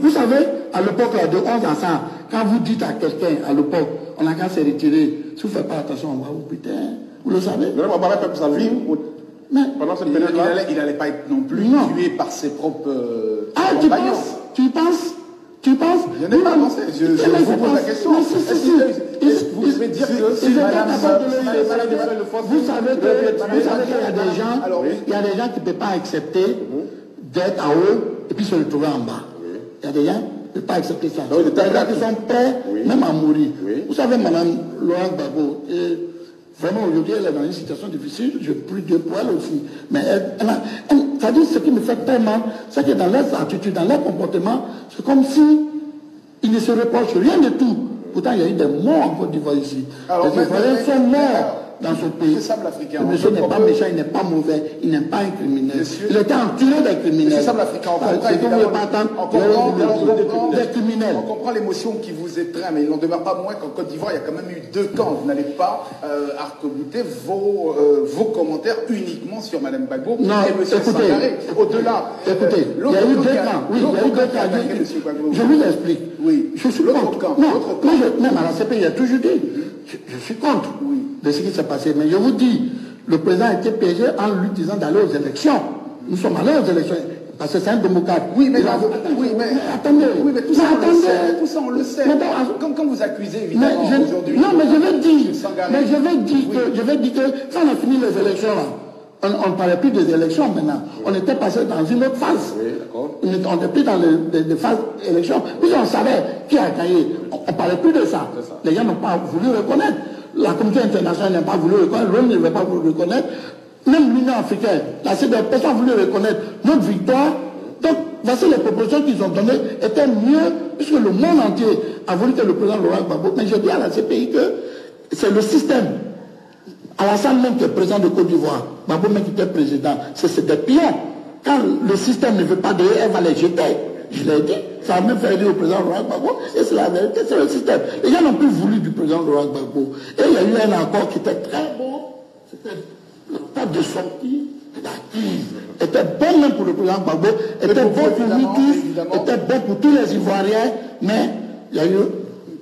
vous savez, à l'époque, de 11 à 100, quand vous dites à quelqu'un, à l'époque, on n'a qu'à se retirer. Si vous ne faites pas attention, on va vous putain. Vous le savez? Laurent Gbagbo a fait pour sa vie. Pendant cette période-là, il n'allait pas être non plus tué par ses propres compagnons. Tu penses? Je n'ai pas pensé. Je vous pose la question. Vous pouvez dire que vous savez qu'il y a des gens qui ne peuvent pas accepter d'être en haut et puis se retrouver en bas. Il y a des gens qui ne peuvent pas accepter ça. Il y a des gens qui sont prêts même à mourir. Vous savez, Mme Laurent Gbagbo, vraiment aujourd'hui elle est dans une situation difficile, je prie Dieu pour elle aussi. Mais ça dit ce qui me fait tellement, c'est que dans leurs attitudes, dans leur comportement, c'est comme si ils ne se reprochent rien du tout. Pourtant, il y a eu des morts en Côte d'Ivoire ici. Les Ivoiriens sont morts dans ce pays. Le monsieur n'est pas méchant, il n'est pas mauvais, il n'est pas un criminel. Il était entouré des criminels. On comprend l'émotion qui vous étreint, mais il n'en demeure pas moins qu'en Côte d'Ivoire, il y a quand même eu deux camps. Vous n'allez pas arc-bouter vos commentaires uniquement sur Mme Gbagbo et M. Sangaré. Au-delà, écoutez, il y a eu deux camps. Oui, il y a eu deux camps. Je vous explique. Oui. Je suis contre. Même à la CPI, il a toujours dit. Je suis contre de ce qui s'est passé. Mais je vous dis, le président a été piégé en lui disant d'aller aux élections. Nous sommes allés aux élections. Parce que c'est un démocrate. Oui, mais attendez. Oui, mais tout ça, on le sait. Quand vous accusez, évidemment, aujourd'hui... Non, mais je vais dire que quand on a fini les élections, là, on ne parlait plus des élections maintenant. On était passé dans une autre phase. On n'était plus dans les phases d'élection. Puis on savait qui a gagné. On ne parlait plus de ça. Les gens n'ont pas voulu reconnaître. La communauté internationale n'a pas voulu reconnaître. L'ONU n'avait pas voulu reconnaître. Même l'Union africaine, la CEDEAO, personne n'a voulu reconnaître notre victoire. Donc, voici les propositions qu'ils ont données étaient mieux, puisque le monde entier a voulu que le président Laurent Gbagbo. Mais je dis à la CPI que c'est le système. Alassane même qui est président de Côte d'Ivoire, Gbagbo même qui était président, c'est des pions. Quand le système ne veut pas de elle va les jeter. Je l'ai dit, ça a même fait dire au président Laurent Gbagbo, et c'est la vérité, c'est le système. Les gens n'ont plus voulu du président Laurent Gbagbo. Et il y a eu un accord qui était très bon, c'était le table de sortie d'acquise. Était bon même pour le président Gbagbo, était bon pour nous tous, était bon pour tous les Ivoiriens, mais il y a eu...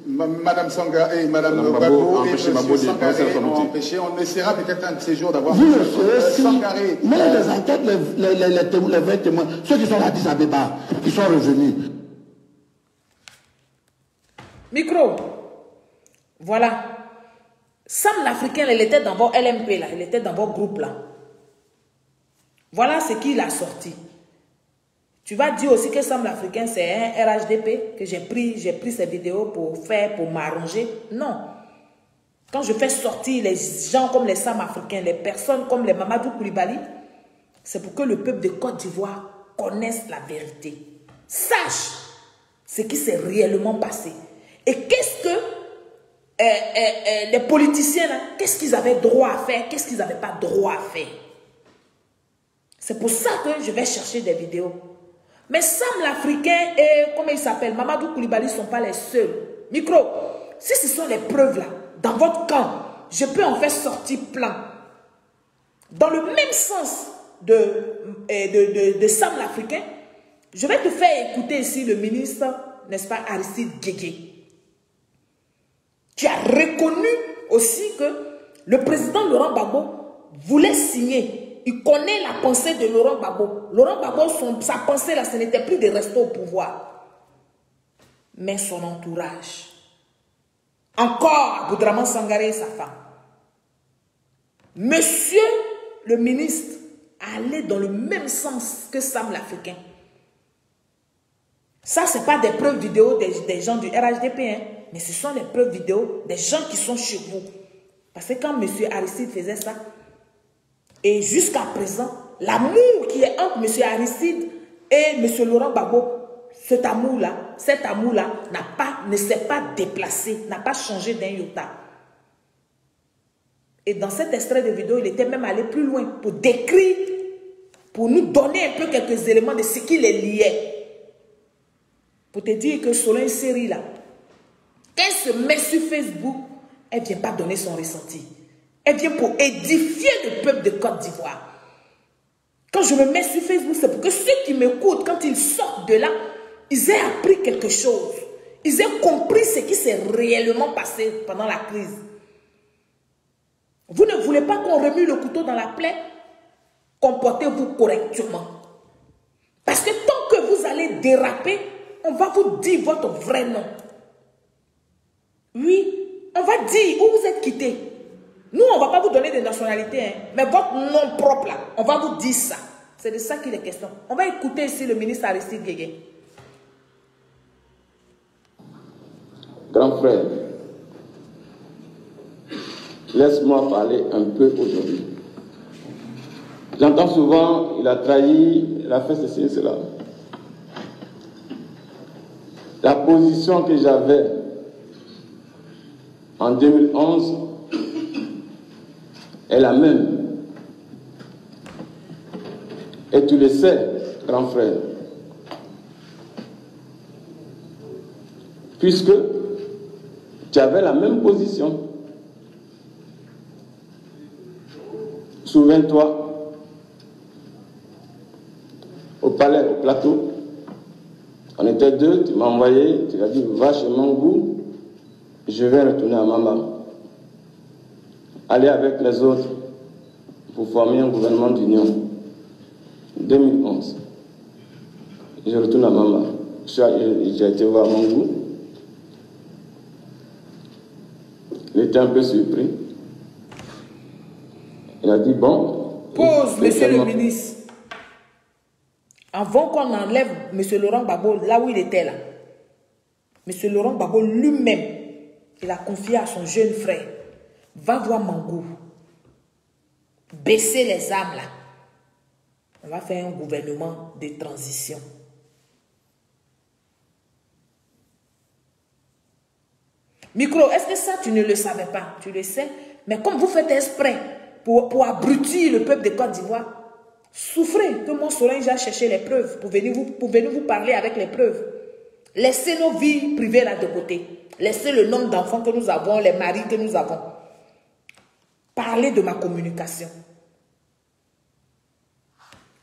Madame Sangaré et Madame Gbagbo et M. Sangaré ont empêché. On essaiera peut-être un de ces jours d'avoir Sangaré. Mais les enquêtes, les vrais témoins, ceux qui sont à Addis Abeba, qui sont revenus. Micro. Voilà. Sam l'Africain, elle était dans votre LMP là, elle était dans votre groupe là. Voilà ce qu'il a sorti. Tu vas dire aussi que Sam l'Africain, c'est un RHDP, que j'ai pris ces vidéos pour m'arranger. Non. Quand je fais sortir les gens comme les Sam africains, les personnes comme les Mamadou Koulibaly, c'est pour que le peuple de Côte d'Ivoire connaisse la vérité. Sache ce qui s'est réellement passé. Et qu'est-ce que les politiciens, qu'est-ce qu'ils avaient droit à faire, qu'est-ce qu'ils n'avaient pas droit à faire. C'est pour ça que je vais chercher des vidéos. Mais Sam l'Africain et, comment il s'appelle, Mamadou Koulibaly ne sont pas les seuls. Micro, si ce sont les preuves là, dans votre camp, je peux en faire sortir plein. Dans le même sens de Sam l'Africain, je vais te faire écouter ici le ministre, n'est-ce pas, Aristide Guégué, qui a reconnu aussi que le président Laurent Gbagbo voulait signer Il connaît la pensée de Laurent Gbagbo. Laurent Gbagbo, sa pensée là, ce n'était plus de rester au pouvoir. Mais son entourage. Encore Aboudraman Sangaré et sa femme. Monsieur le ministre allait dans le même sens que Sam l'Africain. Ça, ce n'est pas des preuves vidéo des gens du RHDP, hein, mais ce sont les preuves vidéo des gens qui sont chez vous. Parce que quand M. Aristide faisait ça, et jusqu'à présent, l'amour qui est entre M. Aristide et M. Laurent Gbagbo, cet amour-là ne s'est pas déplacé, n'a pas changé d'un iota. Et dans cet extrait de vidéo, il était même allé plus loin pour décrire, pour nous donner un peu quelques éléments de ce qui les liait. Pour te dire que selon une série là, quand elle se met sur Facebook, elle ne vient pas donner son ressenti. Elle vient pour édifier le peuple de Côte d'Ivoire. Quand je me mets sur Facebook, c'est pour que ceux qui m'écoutent, quand ils sortent de là, ils aient appris quelque chose. Ils aient compris ce qui s'est réellement passé pendant la crise. Vous ne voulez pas qu'on remue le couteau dans la plaie? Comportez-vous correctement. Parce que tant que vous allez déraper, on va vous dire votre vrai nom. Oui, on va dire où vous êtes quitté. Nous, on ne va pas vous donner de nationalité, hein, mais votre nom propre, là, on va vous dire ça. C'est de ça qu'il est question. On va écouter ici le ministre Aristide Guégué. Grand frère, laisse-moi parler un peu aujourd'hui. J'entends souvent, il a trahi, il a fait ceci et cela. La position que j'avais en 2011 est la même. Et tu le sais, grand frère. Puisque tu avais la même position. Souviens-toi, au palais, au plateau, on était deux, tu m'as envoyé, tu as dit, va chez Mangou, je vais retourner à Mama. Aller avec les autres pour former un gouvernement d'union. 2011. Je retourne à Mama. J'ai été voir Mangou. Il était un peu surpris. Il a dit, bon... Pause, monsieur le ministre. Avant qu'on enlève M. Laurent Gbagbo là où il était là, M. Laurent Gbagbo lui-même, il a confié à son jeune frère, va voir Mangou, baisser les armes là. On va faire un gouvernement de transition. Micro, est-ce que ça tu ne le savais pas? Tu le sais, mais comme vous faites exprès pour abrutir le peuple de Côte d'Ivoire, souffrez que mon Solange a cherché les preuves pour venir vous parler avec les preuves. Laissez nos vies privées là de côté. Laissez le nombre d'enfants que nous avons, les maris que nous avons. Parlez de ma communication.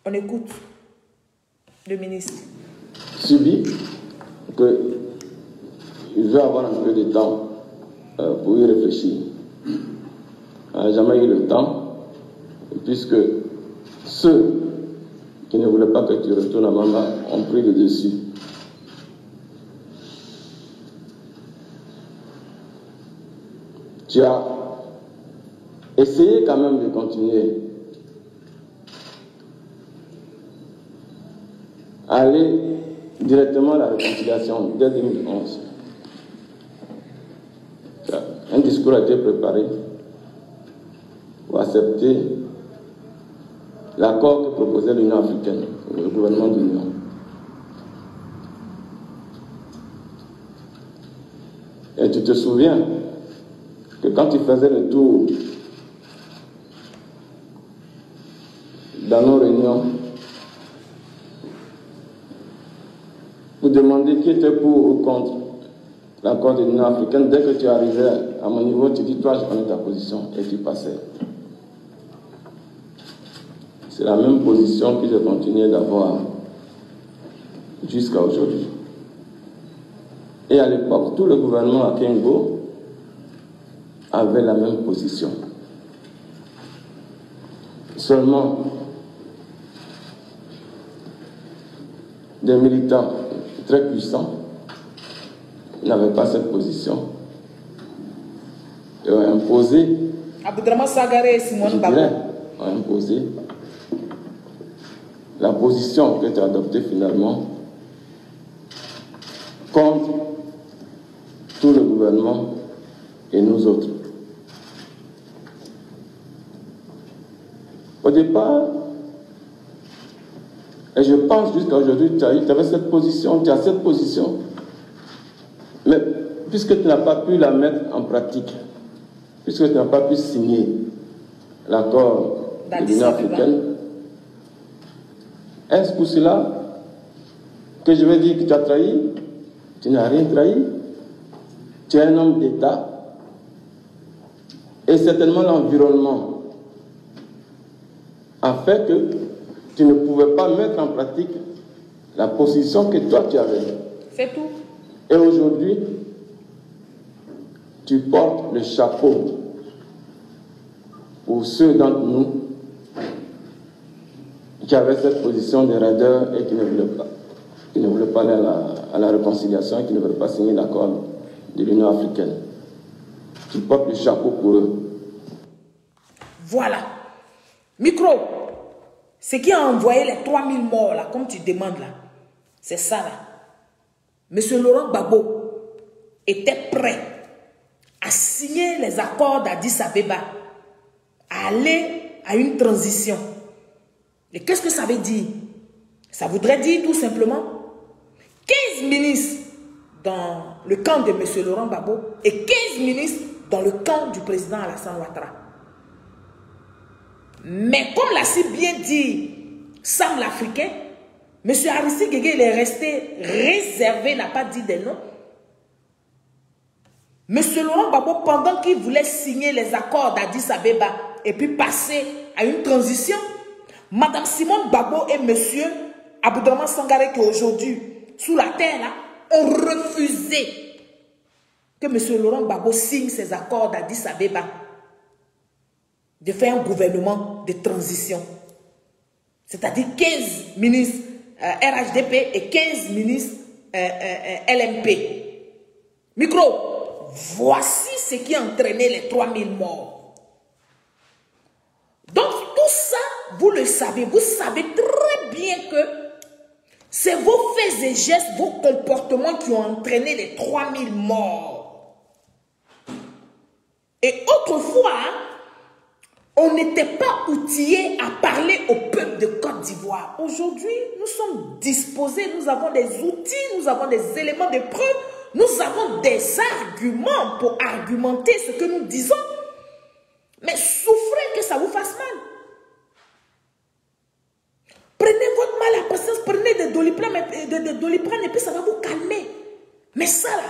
On écoute le ministre. Subi que il veut avoir un peu de temps pour y réfléchir. Il n'a jamais eu le temps, puisque ceux qui ne voulaient pas que tu retournes à Mama ont pris le dessus. Tu as essayé quand même de continuer à aller directement à la réconciliation dès 2011. Un discours a été préparé pour accepter l'accord que proposait l'Union africaine, le gouvernement de l'Union. Et tu te souviens que quand tu faisais le tour dans nos réunions, pour demander qui était pour ou contre l'accord de l'Union africaine, dès que tu arrivais à mon niveau, tu dis, toi, je connais ta position, et tu passais. C'est la même position que j'ai continué d'avoir jusqu'à aujourd'hui. Et à l'époque, tout le gouvernement à Kengo avait la même position. Seulement, des militants très puissants n'avaient pas cette position et ont imposé, Aboudraman Sangaré et Simone Babo ont imposé la position qui est adoptée finalement contre tout le gouvernement et nous autres. Au départ, et je pense jusqu'à aujourd'hui, tu avais cette position, tu as cette position, mais puisque tu n'as pas pu la mettre en pratique, puisque tu n'as pas pu signer l'accord de l'Union africaine, est-ce pour cela que je vais dire que tu as trahi? Tu n'as rien trahi. Tu es un homme d'État. Et certainement l'environnement a fait que tu ne pouvais pas mettre en pratique la position que toi tu avais. C'est tout. Et aujourd'hui, tu portes le chapeau pour ceux d'entre nous qui avaient cette position de raideur et qui ne voulaient pas aller à la réconciliation et qui ne voulaient pas signer l'accord de l'Union africaine. Tu portes le chapeau pour eux. Voilà. Micro. Ce qui a envoyé les 3000 morts là, comme tu demandes là, c'est ça là. Monsieur Laurent Gbagbo était prêt à signer les accords d'Addis Abeba, à aller à une transition. Et qu'est-ce que ça veut dire? Ça voudrait dire tout simplement 15 ministres dans le camp de M. Laurent Gbagbo et 15 ministres dans le camp du président Alassane Ouattara. Mais comme l'a si bien dit Sam l'Africain, M. Aristide Guégué, il est resté réservé, n'a pas dit des noms. M. Laurent Gbagbo, pendant qu'il voulait signer les accords d'Addis Abeba et puis passer à une transition, Mme Simone Gbagbo et M. Aboudraman Sangaré, qui aujourd'hui, sous la terre, là, ont refusé que M. Laurent Gbagbo signe ces accords d'Addis Abeba, de faire un gouvernement de transition. C'est-à-dire 15 ministres RHDP et 15 ministres LMP. Micro, voici ce qui a entraîné les 3000 morts. Donc tout ça, vous le savez. Vous savez très bien que c'est vos faits et gestes, vos comportements qui ont entraîné les 3000 morts. Et autrefois, on n'était pas outillés à parler au peuple de Côte d'Ivoire. Aujourd'hui, nous sommes disposés, nous avons des outils, nous avons des éléments de preuve, nous avons des arguments pour argumenter ce que nous disons. Mais souffrez que ça vous fasse mal. Prenez votre mal à patience, prenez des Doliprane et puis ça va vous calmer. Mais ça, là,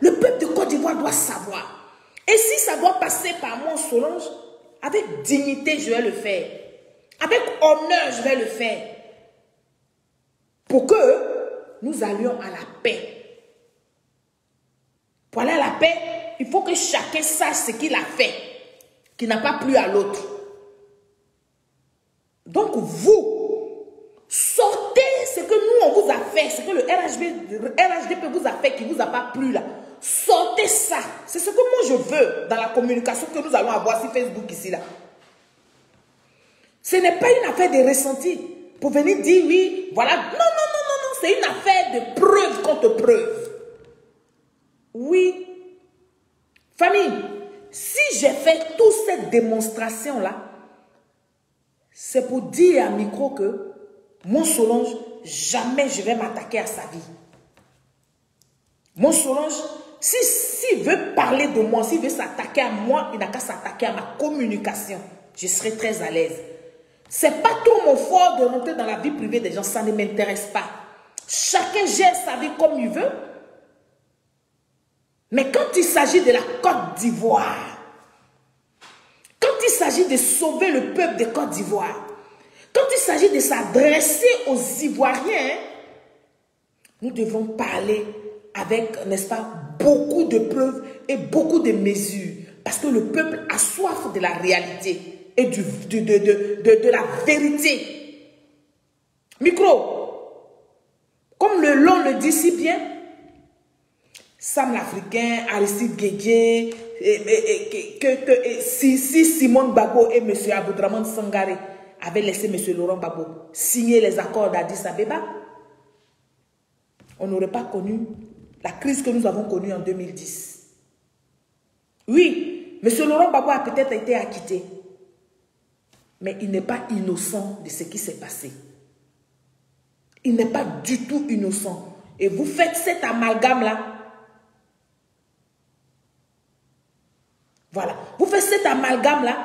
le peuple de Côte d'Ivoire doit savoir. Et si ça doit passer par mon Solange, avec dignité, je vais le faire. Avec honneur, je vais le faire. Pour que nous allions à la paix. Pour aller à la paix, il faut que chacun sache ce qu'il a fait, qui n'a pas plu à l'autre. Donc vous, sortez ce que nous, on vous a fait, ce que le RHDP vous a fait, qui ne vous a pas plu là. Sortez ça. C'est ce que moi je veux dans la communication que nous allons avoir sur Facebook ici là. Ce n'est pas une affaire de ressenti pour venir dire oui, voilà. Non, non, non, non, non. C'est une affaire de preuve contre preuve. Oui. Famille, si j'ai fait toute cette démonstration là, c'est pour dire à micro que mon Solange, jamais je vais m'attaquer à sa vie. Mon Solange, s'il veut parler de moi, s'il veut s'attaquer à moi, il n'a qu'à s'attaquer à ma communication. Je serai très à l'aise. Ce n'est pas trop mon fort de rentrer dans la vie privée des gens, ça ne m'intéresse pas. Chacun gère sa vie comme il veut. Mais quand il s'agit de la Côte d'Ivoire, quand il s'agit de sauver le peuple de Côte d'Ivoire, quand il s'agit de s'adresser aux Ivoiriens, nous devons parler avec, n'est-ce pas, beaucoup de preuves et beaucoup de mesures. Parce que le peuple a soif de la réalité et de la vérité. Micro, comme comme l'on le dit si bien, Sam l'Africain, Aristide Guédié, si Simone Gbagbo et M. Aboudraman Sangaré avaient laissé M. Laurent Gbagbo signer les accords d'Addis Abeba, on n'aurait pas connu la crise que nous avons connue en 2010. Oui, M. Laurent Gbagbo a peut-être été acquitté, mais il n'est pas innocent de ce qui s'est passé. Il n'est pas du tout innocent. Et vous faites cet amalgame-là. Voilà. Vous faites cet amalgame-là.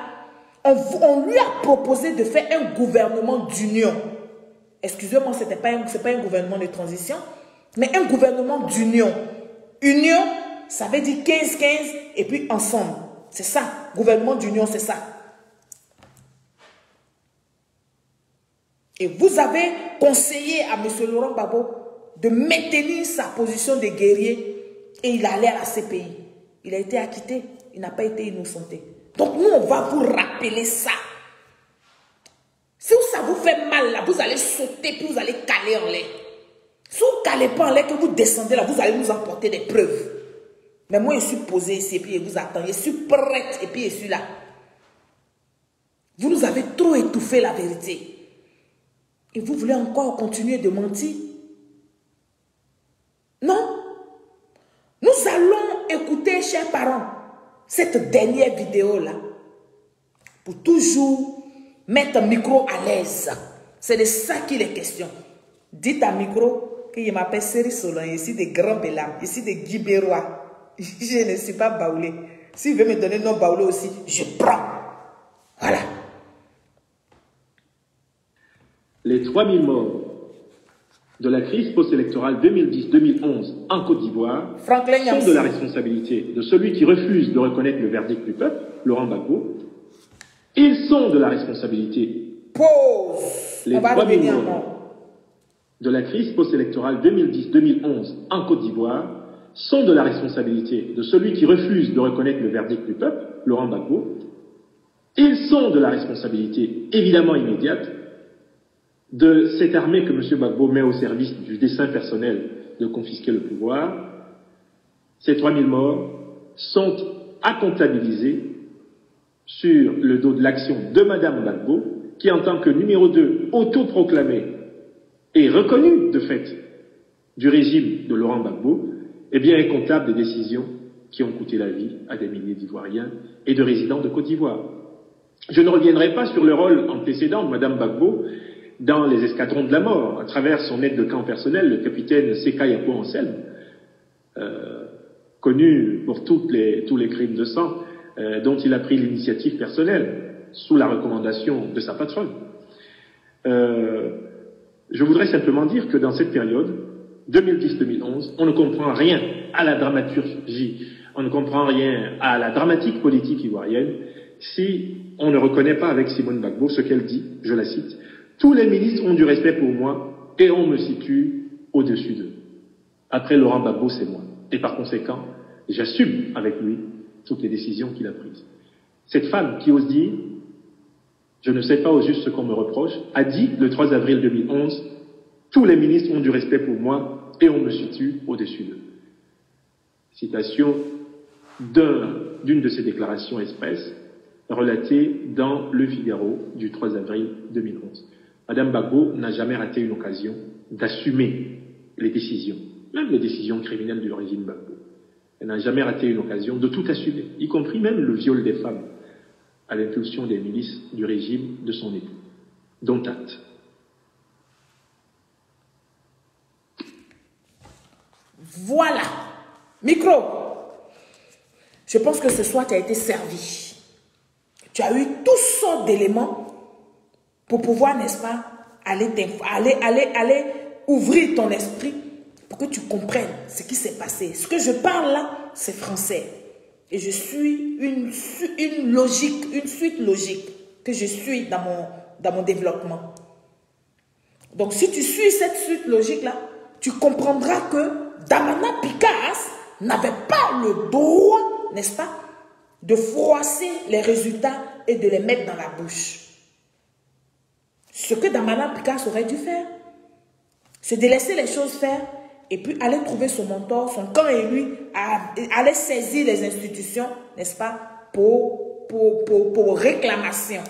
On lui a proposé de faire un gouvernement d'union. Excusez-moi, ce n'est pas un gouvernement de transition, mais un gouvernement d'union. Union, ça veut dire 15-15 et puis ensemble. C'est ça. Gouvernement d'union, c'est ça. Et vous avez conseillé à M. Laurent Gbagbo de maintenir sa position de guerrier et il allait à la CPI. Il a été acquitté, il n'a pas été innocenté. Donc nous, on va vous rappeler ça. Si ça vous fait mal, là, vous allez sauter puis vous allez caler en l'air. Si vous ne calez pas en l'air, que vous descendez là, vous allez nous apporter des preuves. Mais moi, je suis posé ici et puis je vous attends. Je suis prête et puis je suis là. Vous nous avez trop étouffé la vérité. Et vous voulez encore continuer de mentir? Non. Nous allons écouter, chers parents, cette dernière vidéo-là pour toujours mettre un micro à l'aise. C'est de ça qu'il est question. Dites à micro que je m'appelle Seri Solon, ici de Grand Bélam, ici de Guy Bérois. Je ne suis pas baoulé. S'il veut me donner non baoulé aussi, je prends. Voilà. Les 3000 morts de la crise post-électorale 2010-2011 en Côte d'Ivoire sont de la responsabilité de celui qui refuse de reconnaître le verdict du peuple, Laurent Gbagbo. Ils sont de la responsabilité. Les 3000 morts de la crise post-électorale 2010-2011 en Côte d'Ivoire sont de la responsabilité de celui qui refuse de reconnaître le verdict du peuple, Laurent Gbagbo. Ils sont de la responsabilité évidemment immédiate de cette armée que M. Gbagbo met au service du dessein personnel de confisquer le pouvoir. Ces 3000 morts sont à comptabiliser sur le dos de l'action de Mme Gbagbo, qui en tant que numéro 2 autoproclamé et reconnu de fait du régime de Laurent Gbagbo, eh bien est comptable des décisions qui ont coûté la vie à des milliers d'Ivoiriens et de résidents de Côte d'Ivoire. Je ne reviendrai pas sur le rôle antécédent de Mme Gbagbo dans les escadrons de la mort, à travers son aide de camp personnel, le capitaine Seka Yapo Anselme, connu pour tous les crimes de sang, dont il a pris l'initiative personnelle, sous la recommandation de sa patronne. Je voudrais simplement dire que dans cette période, 2010-2011, on ne comprend rien à la dramaturgie, on ne comprend rien à la dramatique politique ivoirienne, si on ne reconnaît pas avec Simone Gbagbo ce qu'elle dit, je la cite, « Tous les ministres ont du respect pour moi et on me situe au-dessus d'eux. Après Laurent Gbagbo, c'est moi. Et par conséquent, j'assume avec lui toutes les décisions qu'il a prises. » Cette femme qui ose dire « Je ne sais pas au juste ce qu'on me reproche » a dit le 3 avril 2011 « Tous les ministres ont du respect pour moi et on me situe au-dessus d'eux. » Citation d'une de ses déclarations expresses relatée dans Le Figaro du 3 avril 2011. Madame Gbagbo n'a jamais raté une occasion d'assumer les décisions, même les décisions criminelles du régime Gbagbo. Elle n'a jamais raté une occasion de tout assumer, y compris même le viol des femmes, à l'impulsion des milices du régime de son époux. Dont acte. Voilà. Micro. Je pense que ce soir, tu as été servi. Tu as eu toutes sortes d'éléments pour pouvoir, n'est-ce pas, aller ouvrir ton esprit pour que tu comprennes ce qui s'est passé. Ce que je parle là, c'est français. Et je suis une suite logique que je suis dans mon développement. Donc, si tu suis cette suite logique-là, tu comprendras que Damana Picasse n'avait pas le droit, n'est-ce pas, de froisser les résultats et de les mettre dans la bouche. Ce que Damana Picasse aurait dû faire, C'est de laisser les choses faire et puis aller trouver son mentor, son camp et lui, aller saisir les institutions, n'est-ce pas, pour réclamation.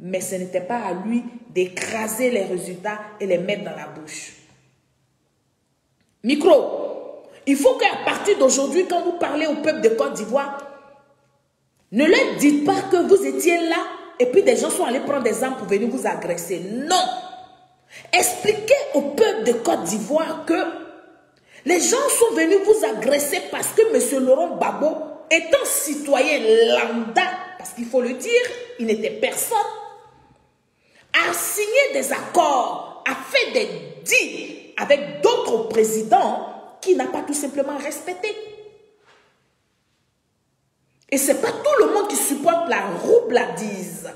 Mais ce n'était pas à lui d'écraser les résultats et les mettre dans la bouche. Micro, il faut qu'à partir d'aujourd'hui, quand vous parlez au peuple de Côte d'Ivoire, ne leur dites pas que vous étiez là et puis des gens sont allés prendre des armes pour venir vous agresser. Non! Expliquez au peuple de Côte d'Ivoire que les gens sont venus vous agresser parce que M. Laurent Gbagbo, étant citoyen lambda, parce qu'il faut le dire, il n'était personne, a signé des accords, a fait des deals avec d'autres présidents qui n'a pas tout simplement respecté. Et ce n'est pas tout le monde qui supporte la roubladise.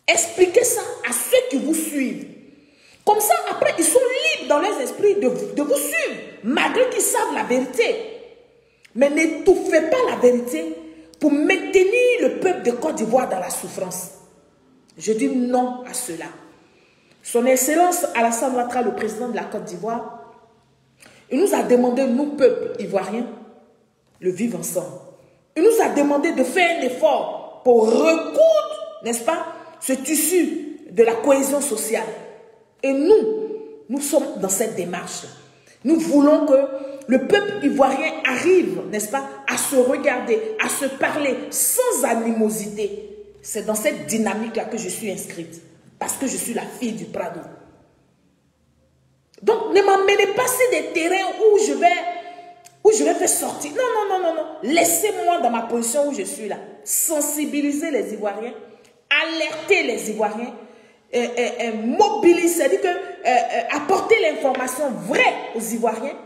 Expliquez ça à ceux qui vous suivent. Comme ça, après, ils sont libres dans leurs esprits de vous suivre, malgré qu'ils savent la vérité. Mais n'étouffez pas la vérité pour maintenir le peuple de Côte d'Ivoire dans la souffrance. Je dis non à cela. Son Excellence Alassane Ouattara, le président de la Côte d'Ivoire, il nous a demandé, nous, peuple ivoirien, le vivre ensemble. Il nous a demandé de faire un effort pour recoudre, n'est-ce pas, ce tissu de la cohésion sociale. Et nous sommes dans cette démarche. Nous voulons que le peuple ivoirien arrive, n'est-ce pas, à se regarder, à se parler sans animosité. C'est dans cette dynamique-là que je suis inscrite. Parce que je suis la fille du Prado. Donc, ne m'emmenez pas sur des terrains où je vais faire sortir. Non, non, non, non, non. Laissez-moi dans ma position où je suis là. Sensibiliser les Ivoiriens, alerter les Ivoiriens, mobiliser, c'est-à-dire que apporter l'information vraie aux Ivoiriens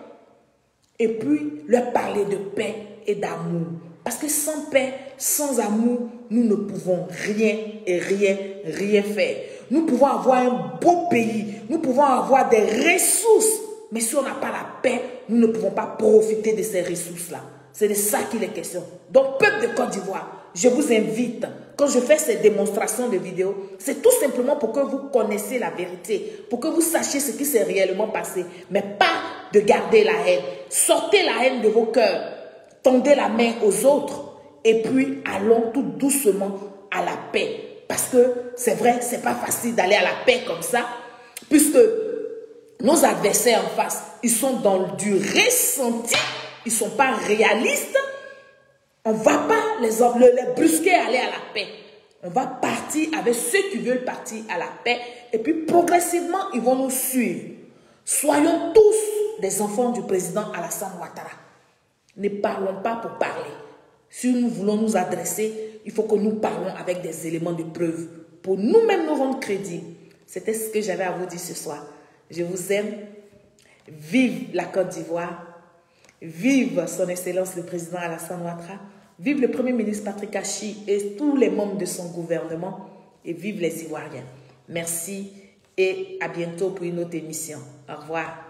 et puis leur parler de paix et d'amour. Parce que sans paix, sans amour, nous ne pouvons rien faire. Nous pouvons avoir un beau pays, nous pouvons avoir des ressources, mais si on n'a pas la paix, nous ne pouvons pas profiter de ces ressources-là. C'est de ça qu'il est question. Donc, peuple de Côte d'Ivoire, je vous invite, quand je fais ces démonstrations de vidéos, c'est tout simplement pour que vous connaissiez la vérité, pour que vous sachiez ce qui s'est réellement passé, mais pas de garder la haine. Sortez la haine de vos cœurs, tendez la main aux autres, et puis allons tout doucement à la paix. Parce que c'est vrai, c'est pas facile d'aller à la paix comme ça, puisque nos adversaires en face, ils sont dans du ressenti, ils ne sont pas réalistes. On ne va pas les brusquer à aller à la paix. On va partir avec ceux qui veulent partir à la paix. Et puis progressivement, ils vont nous suivre. Soyons tous des enfants du président Alassane Ouattara. Ne parlons pas pour parler. Si nous voulons nous adresser, il faut que nous parlons avec des éléments de preuve. Pour nous-mêmes nous rendre crédibles. C'était ce que j'avais à vous dire ce soir. Je vous aime. Vive la Côte d'Ivoire. Vive son Excellence le président Alassane Ouattara. Vive le Premier ministre Patrick Achi et tous les membres de son gouvernement. Et vive les Ivoiriens. Merci et à bientôt pour une autre émission. Au revoir.